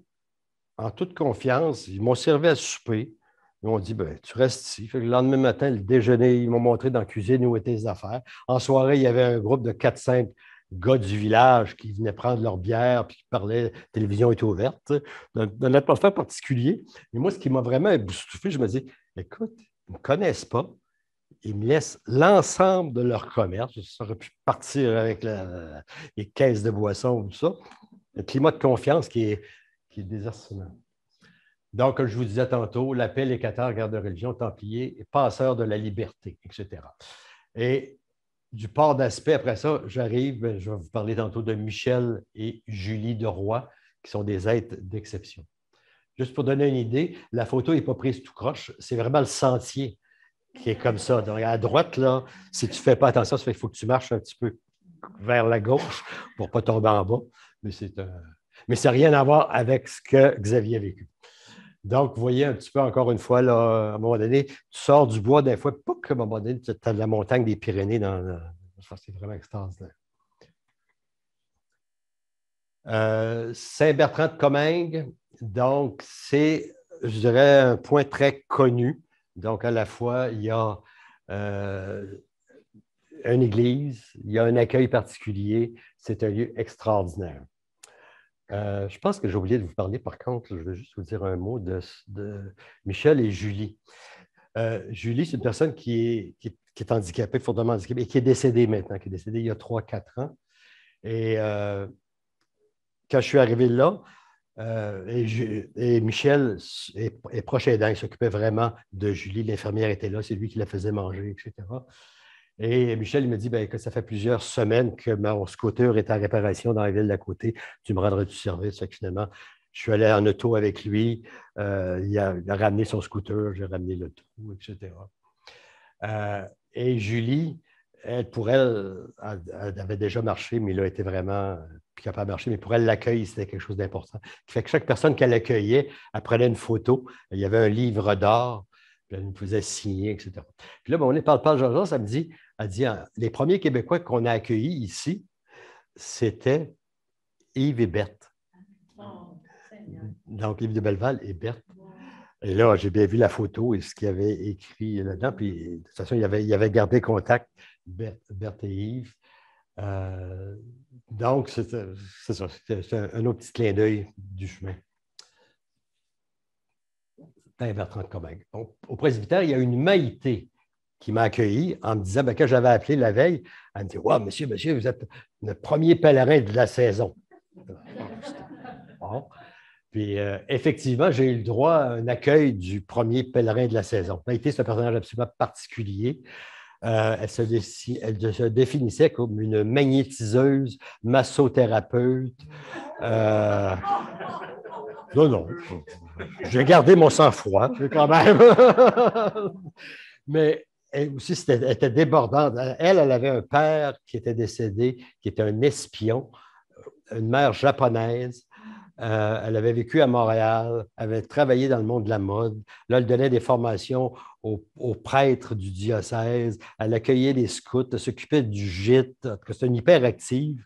En toute confiance, ils m'ont servi à souper. Ils m'ont dit, ben, tu restes ici. Fait que le lendemain matin, le déjeuner, ils m'ont montré dans la cuisine où étaient les affaires. En soirée, il y avait un groupe de 4-5 gars du village qui venaient prendre leur bière puis qui parlaient, la télévision était ouverte, d'un atmosphère particulier. Et moi, ce qui m'a vraiment éboustouflé, je me dis, écoute, ils ne me connaissent pas. Ils me laissent l'ensemble de leur commerce. Ça aurait pu partir avec les caisses de boissons ou tout ça. Un climat de confiance qui est désarçonnant. Donc, comme je vous disais tantôt, la paix, les cathares, garde de religion, templiers, passeurs de la liberté, etc. Et du port d'aspect, après ça, j'arrive, je vais vous parler tantôt de Michel et Julie de Roy, qui sont des êtres d'exception. Juste pour donner une idée, la photo n'est pas prise tout croche, c'est vraiment le sentier qui est comme ça. Donc, à droite, là, si tu ne fais pas attention, ça fait qu'il faut que tu marches un petit peu vers la gauche pour ne pas tomber en bas. Mais ça n'a rien à voir avec ce que Xavier a vécu. Donc, vous voyez un petit peu, encore une fois, là, à un moment donné, tu sors du bois d'un fois, pas qu'à un moment donné, tu as la montagne des Pyrénées c'est vraiment extraordinaire. Saint-Bertrand de Comminges, donc, c'est, je dirais, un point très connu. Donc, à la fois, il y a une église, il y a un accueil particulier. C'est un lieu extraordinaire. Je pense que j'ai oublié de vous parler, par contre, je vais juste vous dire un mot de Michel et Julie. Julie, c'est une personne qui est handicapée, fortement handicapée, et qui est décédée maintenant, qui est décédée il y a 3-4 ans. Et quand je suis arrivé là, et Michel est proche aidant, il s'occupait vraiment de Julie, l'infirmière était là, c'est lui qui la faisait manger, etc. Et Michel, il me dit que ça fait plusieurs semaines que mon scooter est en réparation dans la ville d'à côté. Tu me rendras du service. Fait que finalement, je suis allé en auto avec lui. Il a ramené son scooter, j'ai ramené l'auto, etc. Et Julie, pour elle, elle avait déjà marché, mais elle était vraiment plus capable de marcher. Mais pour elle, l'accueil, c'était quelque chose d'important. Qui fait que chaque personne qu'elle accueillait, elle prenait une photo. Il y avait un livre d'or. Puis elle nous faisait signer, etc. Puis là, on est parle Jean-Jean, ça me dit, elle dit, les premiers Québécois qu'on a accueillis ici, c'était Yves et Berthe. Donc, Yves de Belleval et Berthe. Et là, j'ai bien vu la photo et ce qu'il avait écrit là-dedans. Puis, de toute façon, il avait gardé contact, Berthe et Yves. Donc, c'est ça. C'est un autre petit clin d'œil du chemin. Saint-Bertrand de Comminges. Au presbytère, il y a une Maïté qui m'a accueilli en me disant, quand j'avais appelé la veille, elle me dit, wow, monsieur, vous êtes le premier pèlerin de la saison. Bon. Puis, effectivement, j'ai eu le droit à un accueil du premier pèlerin de la saison. Maïté, c'est un personnage absolument particulier. Elle se définissait comme une magnétiseuse, massothérapeute. Non. J'ai gardé mon sang-froid, quand même. Mais elle aussi, elle était débordante. Elle avait un père qui était décédé, qui était un espion, une mère japonaise. Elle avait vécu à Montréal, avait travaillé dans le monde de la mode. Là, elle donnait des formations aux prêtres du diocèse. Elle accueillait les scouts, elle s'occupait du gîte. C'était une hyperactive.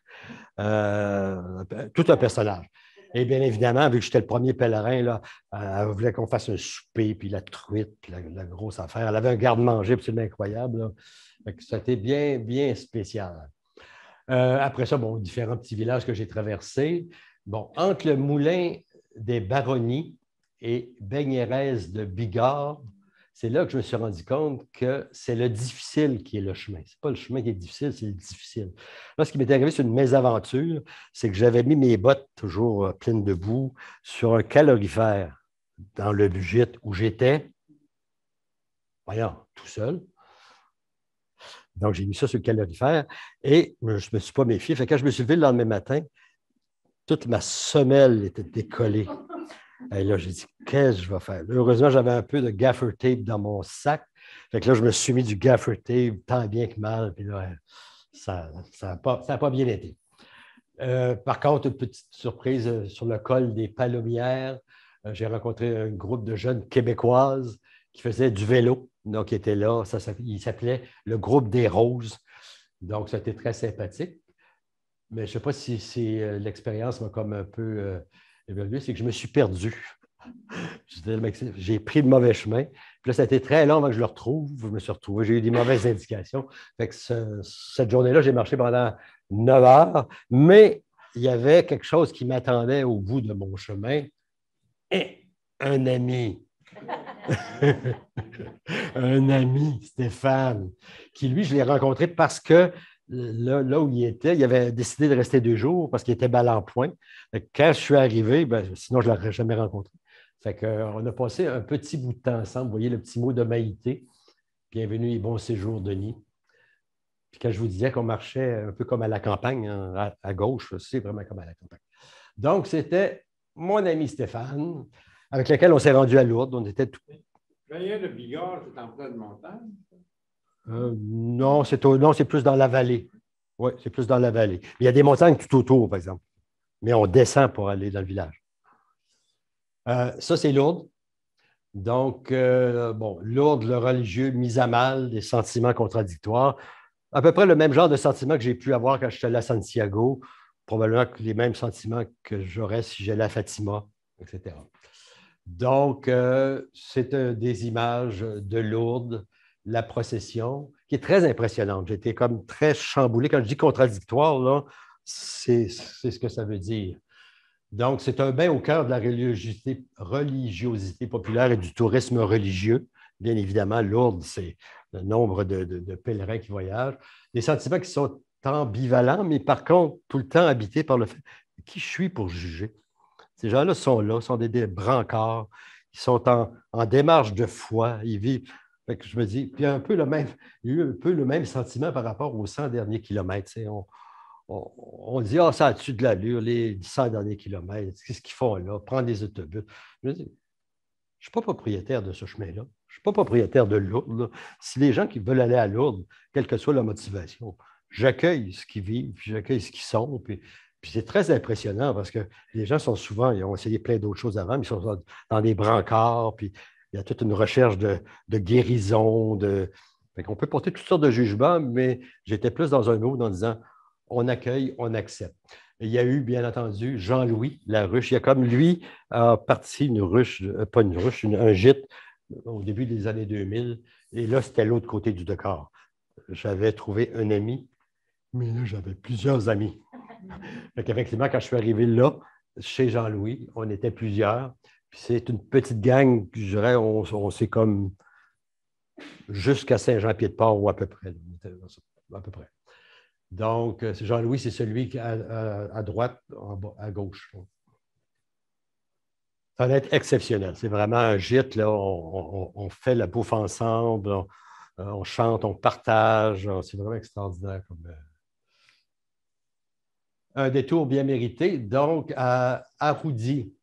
Tout un personnage. Et bien évidemment, vu que j'étais le premier pèlerin, là, elle voulait qu'on fasse un souper, puis la truite, puis la grosse affaire. Elle avait un garde-manger absolument incroyable. C'était bien, bien spécial. Après ça, différents petits villages que j'ai traversés. Entre le moulin des Baronnies et Bagnères de Bigorre, c'est là que je me suis rendu compte que c'est le difficile qui est le chemin. Ce n'est pas le chemin qui est difficile, c'est le difficile. Là, ce qui m'est arrivé, c'est une mésaventure, c'est que j'avais mis mes bottes toujours pleines de boue sur un calorifère dans le gîte où j'étais, voyons, tout seul. Donc, j'ai mis ça sur le calorifère et je ne me suis pas méfié. Fait que quand je me suis levé le lendemain matin, toute ma semelle était décollée. Et là, j'ai dit, qu'est-ce que je vais faire? Heureusement, j'avais un peu de gaffer tape dans mon sac. Fait que là, je me suis mis du gaffer tape, tant bien que mal. Puis là, ça n'a pas bien été. Par contre, une petite surprise sur le col des Palomières. J'ai rencontré un groupe de jeunes Québécoises qui faisaient du vélo. Donc, ils étaient là. Il s'appelait le groupe des Roses. Donc, ça a été très sympathique. Mais je ne sais pas si l'expérience m'a comme un peu évalué, c'est que je me suis perdu. J'ai pris le mauvais chemin. Puis là, ça a été très long avant que je le retrouve. Je me suis retrouvé. J'ai eu des mauvaises indications. Fait que cette journée-là, j'ai marché pendant 9 heures. Mais il y avait quelque chose qui m'attendait au bout de mon chemin. Et un ami. Un ami, Stéphane, qui, lui, je l'ai rencontré parce que là où il était, il avait décidé de rester 2 jours parce qu'il était balle en point. Quand je suis arrivé, sinon je ne l'aurais jamais rencontré. Fait qu'on a passé un petit bout de temps ensemble. Vous voyez le petit mot de Maïté. Bienvenue et bon séjour, Denis. Puis quand je vous disais qu'on marchait un peu comme à la campagne, hein, à gauche, c'est vraiment comme à la campagne. Donc, c'était mon ami Stéphane, avec lequel on s'est rendu à Lourdes. On était tout. Le Bigorre, c'est en pleine montagne? Non, c'est plus dans la vallée. Oui, c'est plus dans la vallée. Il y a des montagnes tout autour, par exemple. Mais on descend pour aller dans le village. Ça, c'est Lourdes. Donc, Lourdes, le religieux mis à mal, des sentiments contradictoires. À peu près le même genre de sentiments que j'ai pu avoir quand j'étais allé à Santiago. Probablement les mêmes sentiments que j'aurais si j'allais à Fatima, etc. Donc, c'est des images de Lourdes, la procession, qui est très impressionnante. J'étais comme très chamboulé. Quand je dis contradictoire, là, c'est ce que ça veut dire. Donc, c'est un bain au cœur de la religiosité populaire et du tourisme religieux. Bien évidemment, Lourdes, c'est le nombre de pèlerins qui voyagent. Des sentiments qui sont ambivalents, mais par contre, tout le temps habités par le fait qui je suis pour juger. Ces gens-là sont des brancards, ils sont en démarche de foi, ils vivent. Fait que je me dis, puis il y a eu un peu le même sentiment par rapport aux 100 derniers kilomètres. On dit, ça a-tu de l'allure, les 100 derniers kilomètres, qu'est-ce qu'ils font là? Prendre des autobus. Je me dis, je ne suis pas propriétaire de ce chemin-là. Je ne suis pas propriétaire de Lourdes. Là. Si les gens qui veulent aller à Lourdes, quelle que soit leur motivation, j'accueille ce qu'ils vivent, puis j'accueille ce qu'ils sont. Puis c'est très impressionnant parce que les gens sont souvent, ils ont essayé plein d'autres choses avant, mais ils sont dans des brancards, puis il y a toute une recherche de guérison. On peut porter toutes sortes de jugements, mais j'étais plus dans un mode en disant on accueille, on accepte. Et il y a eu, bien entendu, Jean-Louis Laruche. Il y a comme lui a parti une ruche, pas une ruche, un gîte au début des années 2000. Et là, c'était l'autre côté du décor. J'avais trouvé un ami, mais là, j'avais plusieurs amis. Effectivement, quand je suis arrivé là, chez Jean-Louis, on était plusieurs. Puis c'est une petite gang, je dirais, on s'est comme jusqu'à Saint-Jean-Pied-de-Port ou à peu près. À peu près. Donc, Jean-Louis, c'est celui qui à droite, à gauche. Ça va être exceptionnel. C'est vraiment un gîte. Là, on fait la bouffe ensemble, on chante, on partage. C'est vraiment extraordinaire. Un détour bien mérité. Donc, à Roudy,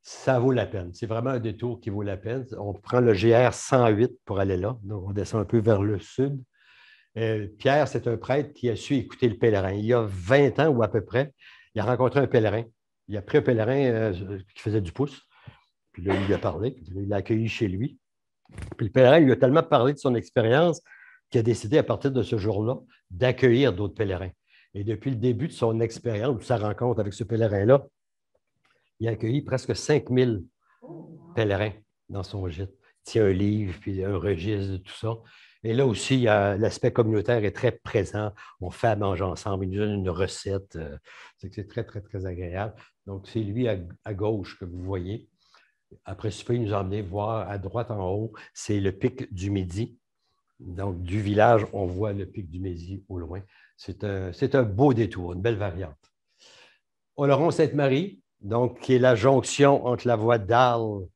ça vaut la peine. C'est vraiment un détour qui vaut la peine. On prend le GR 108 pour aller là. Donc, on descend un peu vers le sud. Pierre, c'est un prêtre qui a su écouter le pèlerin. Il y a 20 ans ou à peu près, il a rencontré un pèlerin. Il a pris un pèlerin qui faisait du pouce. Puis là, il lui a parlé. Puis là, il l'a accueilli chez lui. Puis le pèlerin lui a tellement parlé de son expérience qu'il a décidé à partir de ce jour-là d'accueillir d'autres pèlerins. Et depuis le début de son expérience, de sa rencontre avec ce pèlerin-là, il a accueilli presque 5000 pèlerins dans son gîte. Il tient un livre, puis un registre de tout ça. Et là aussi, l'aspect communautaire est très présent. On fait à manger ensemble. Il nous donne une recette. C'est très, très, très agréable. Donc, c'est lui à gauche que vous voyez. Après souper, il nous a emmenés voir à droite en haut, c'est le pic du Midi. Donc, du village, on voit le pic du Midi au loin. C'est un beau détour, une belle variante. Oloron-Sainte-Marie, donc, qui est la jonction entre la voie d'Arles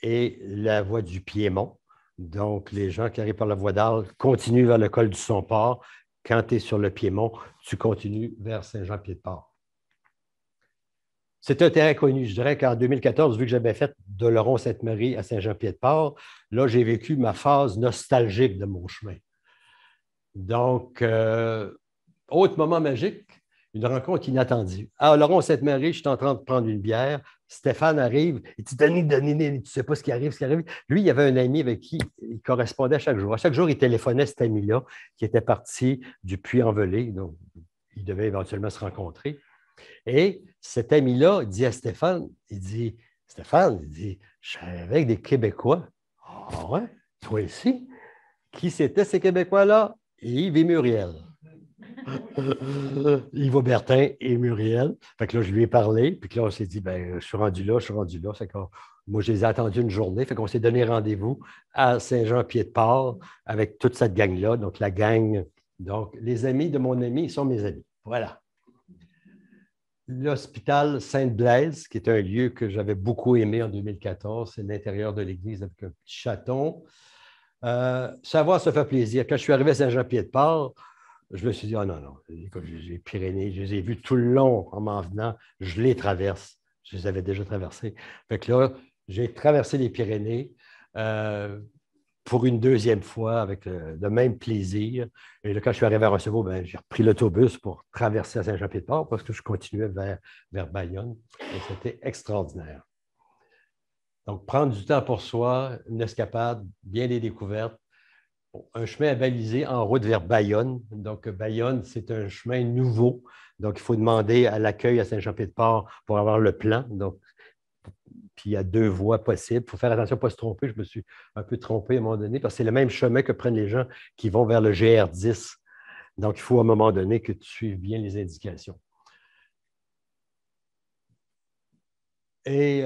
et la voie du Piémont. Donc, les gens qui arrivent par la voie d'Arles continuent vers le col du Somport. Quand tu es sur le Piémont, tu continues vers Saint-Jean-Pied-de-Port. C'est un terrain connu. Je dirais qu'en 2014, vu que j'avais fait d'Oloron-Sainte-Marie à Saint-Jean-Pied-de-Port, là, j'ai vécu ma phase nostalgique de mon chemin. Donc, autre moment magique, une rencontre inattendue. À Oloron-Sainte-Marie, je suis en train de prendre une bière. Stéphane arrive. Il dit, Denis, tu ne sais pas ce qui arrive, ce qui arrive. Lui, il y avait un ami avec qui il correspondait chaque jour. À chaque jour, il téléphonait cet ami-là qui était parti du Puy-en-Velay. Donc, il devait éventuellement se rencontrer. Et cet ami-là dit à Stéphane, il dit, je suis avec des Québécois. Ah ouais, toi ici? Qui c'était ces Québécois-là? Yves et Muriel. Yves Bertin et Muriel. Fait que là, je lui ai parlé, puis que là, on s'est dit, ben, je suis rendu là. Fait que, moi, je les ai attendus une journée. Fait qu'on s'est donné rendez-vous à Saint-Jean-Pied-de-Port avec toute cette gang-là. Donc, la gang, donc, les amis de mon ami sont mes amis. Voilà. L'hôpital Sainte-Blaise, qui est un lieu que j'avais beaucoup aimé en 2014, c'est l'intérieur de l'église avec un petit chaton. Savoir se fait plaisir. Quand je suis arrivé à Saint-Jean-Pied-de-Port, je me suis dit, oh non, les Pyrénées, je les ai vus tout le long en m'en venant, je les traverse. Je les avais déjà traversés. Fait que là, j'ai traversé les Pyrénées pour une deuxième fois avec le même plaisir. Et là, quand je suis arrivé à Roncevaux, ben, j'ai repris l'autobus pour traverser à Saint-Jean-Pied-de-Port parce que je continuais vers Bayonne. Et c'était extraordinaire. Donc, prendre du temps pour soi, une escapade, bien des découvertes. Un chemin à baliser en route vers Bayonne. Donc, Bayonne, c'est un chemin nouveau. Donc, il faut demander à l'accueil à Saint-Jean-Pied-de-Port pour avoir le plan. Donc, puis il y a 2 voies possibles. Il faut faire attention à ne pas se tromper. Je me suis un peu trompé à un moment donné parce que c'est le même chemin que prennent les gens qui vont vers le GR10. Donc, il faut à un moment donné que tu suives bien les indications. Et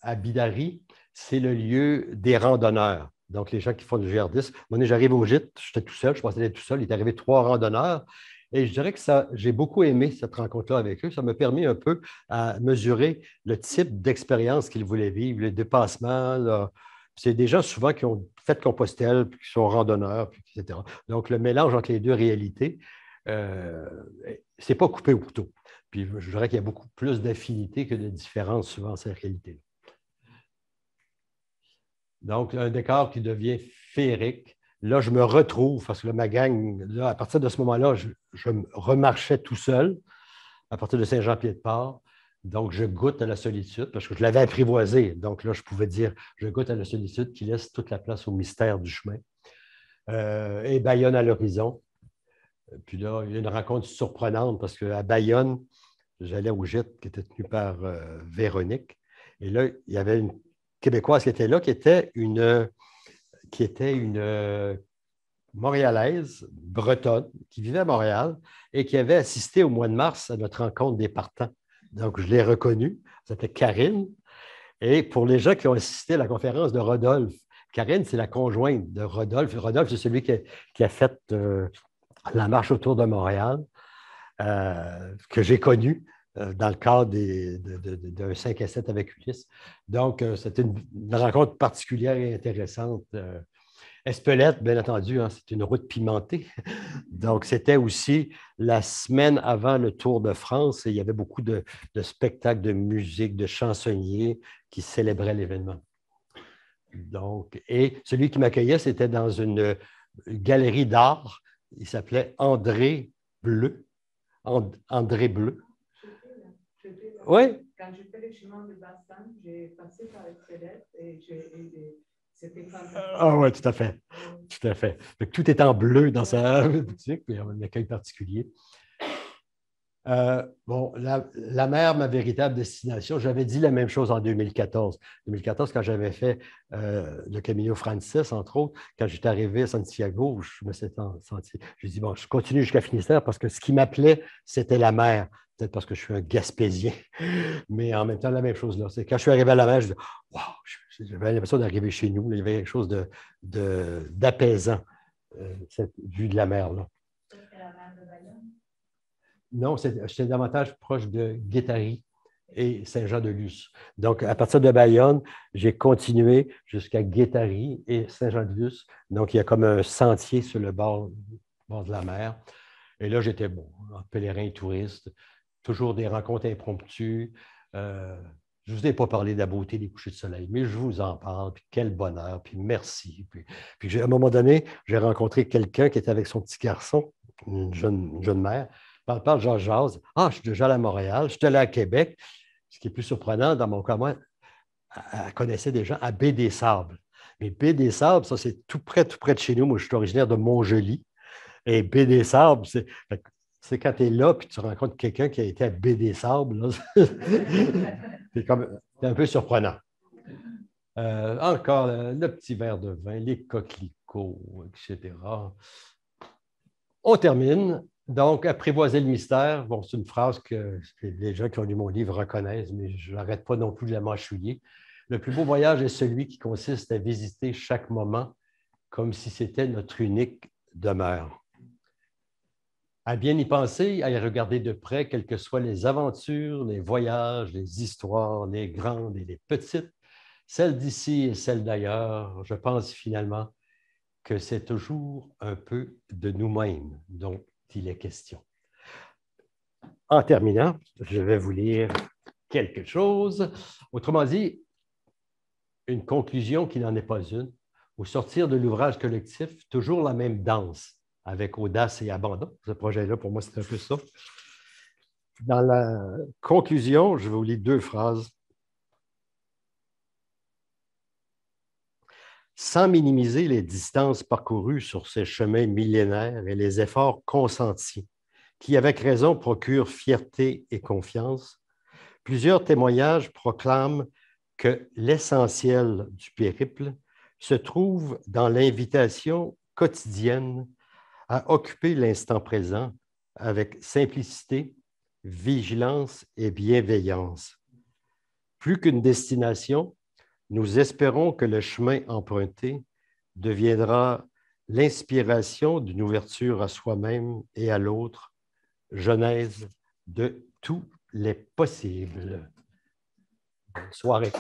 à Bidari, c'est le lieu des randonneurs. Donc, les gens qui font du GR10. À un moment donné, j'arrive au gîte, j'étais tout seul, je pensais être tout seul. Il est arrivé 3 randonneurs. Et je dirais que j'ai beaucoup aimé cette rencontre-là avec eux. Ça m'a permis un peu à mesurer le type d'expérience qu'ils voulaient vivre, le dépassement. C'est des gens souvent qui ont fait Compostelle, puis qui sont randonneurs, puis etc. Donc, le mélange entre les deux réalités, c'est pas coupé au couteau. Puis je dirais qu'il y a beaucoup plus d'affinités que de différences suivant ces réalités. Donc, un décor qui devient féerique. Là, je me retrouve, parce que là, ma gang, là, à partir de ce moment-là, je me remarchais tout seul, à partir de Saint-Jean-Pied-de-Port. Donc, je goûte à la solitude, parce que je l'avais apprivoisé. Donc là, je pouvais dire, je goûte à la solitude qui laisse toute la place au mystère du chemin. Et Bayonne à l'horizon. Puis là, il y a une rencontre surprenante, parce qu'à Bayonne, j'allais au gîte qui était tenu par Véronique. Et là, il y avait une Québécoise qui était là, qui était une Montréalaise, bretonne, qui vivait à Montréal et qui avait assisté au mois de mars à notre rencontre des partants. Donc, je l'ai reconnue. C'était Karine. Et pour les gens qui ont assisté à la conférence de Rodolphe, Karine, c'est la conjointe de Rodolphe. Rodolphe, c'est celui qui a fait la marche autour de Montréal, que j'ai connu dans le cadre d'un 5 à 7 avec Ulysse. Donc, c'était une rencontre particulière et intéressante. Espelette, bien entendu, hein, c'est une route pimentée. Donc, c'était aussi la semaine avant le Tour de France et il y avait beaucoup de spectacles de musique, de chansonniers qui célébraient l'événement. Donc, et celui qui m'accueillait, c'était dans une galerie d'art. Il s'appelait André Bleu. André Bleu. Oui. Quand j'ai fait le chemin de Basse-Sainte, j'ai passé par Espelette et c'était fantastique. Ah oui, tout à fait. Tout à fait. Tout est en bleu dans sa boutique, puis un accueil particulier. Bon, la mer, ma véritable destination, j'avais dit la même chose en 2014. 2014, quand j'avais fait le Camino Frances, entre autres, quand j'étais arrivé à Santiago, je me suis senti, j'ai dit, bon, je continue jusqu'à Finistère parce que ce qui m'appelait, c'était la mer. peut-être parce que je suis un Gaspésien, mais en même temps, la même chose là. C'est quand je suis arrivé à la mer, je dis wow, j'avais l'impression d'arriver chez nous. Il y avait quelque chose d'apaisant, cette vue de la mer là. C'était la mer de Bayonne. Non, j'étais davantage proche de Guétary et Saint-Jean-de-Luz. Donc, à partir de Bayonne, j'ai continué jusqu'à Guétary et Saint-Jean-de-Luz. Donc, il y a comme un sentier sur le bord de la mer. Et là, j'étais un pèlerin touriste, toujours des rencontres impromptues. Je ne vous ai pas parlé de la beauté des couchers de soleil, mais je vous en parle, puis quel bonheur, puis merci. Puis à un moment donné, j'ai rencontré quelqu'un qui était avec son petit garçon, une jeune mère. Parle, jase. Ah, je suis déjà allé à Montréal, je suis allé à Québec. Ce qui est plus surprenant, dans mon cas, moi, elle connaissait des gens à Baie-des-Sables. Mais Baie-des-Sables, ça, c'est tout près de chez nous. Moi, je suis originaire de Montjoli. Et Baie-des-Sables, c'est quand tu es là puis tu rencontres quelqu'un qui a été à Baie-des-Sables. C'est un peu surprenant. Encore le petit verre de vin, les coquelicots, etc. On termine. Donc, apprivoiser le mystère, bon, c'est une phrase que les gens qui ont lu mon livre reconnaissent, mais je n'arrête pas non plus de la mâchouiller. Le plus beau voyage est celui qui consiste à visiter chaque moment comme si c'était notre unique demeure. À bien y penser, à y regarder de près, quelles que soient les aventures, les voyages, les histoires, les grandes et les petites, celles d'ici et celles d'ailleurs, je pense finalement que c'est toujours un peu de nous-mêmes dont il est question. En terminant, je vais vous lire quelque chose. Autrement dit, une conclusion qui n'en est pas une. Au sortir de l'ouvrage collectif, toujours la même danse, avec audace et abandon. Ce projet-là, pour moi, c'est un peu ça. Dans la conclusion, je vais vous lire 2 phrases. Sans minimiser les distances parcourues sur ces chemins millénaires et les efforts consentis, qui, avec raison, procurent fierté et confiance, plusieurs témoignages proclament que l'essentiel du périple se trouve dans l'invitation quotidienne à occuper l'instant présent avec simplicité, vigilance et bienveillance. Plus qu'une destination, nous espérons que le chemin emprunté deviendra l'inspiration d'une ouverture à soi-même et à l'autre, genèse de tous les possibles. Bonne soirée.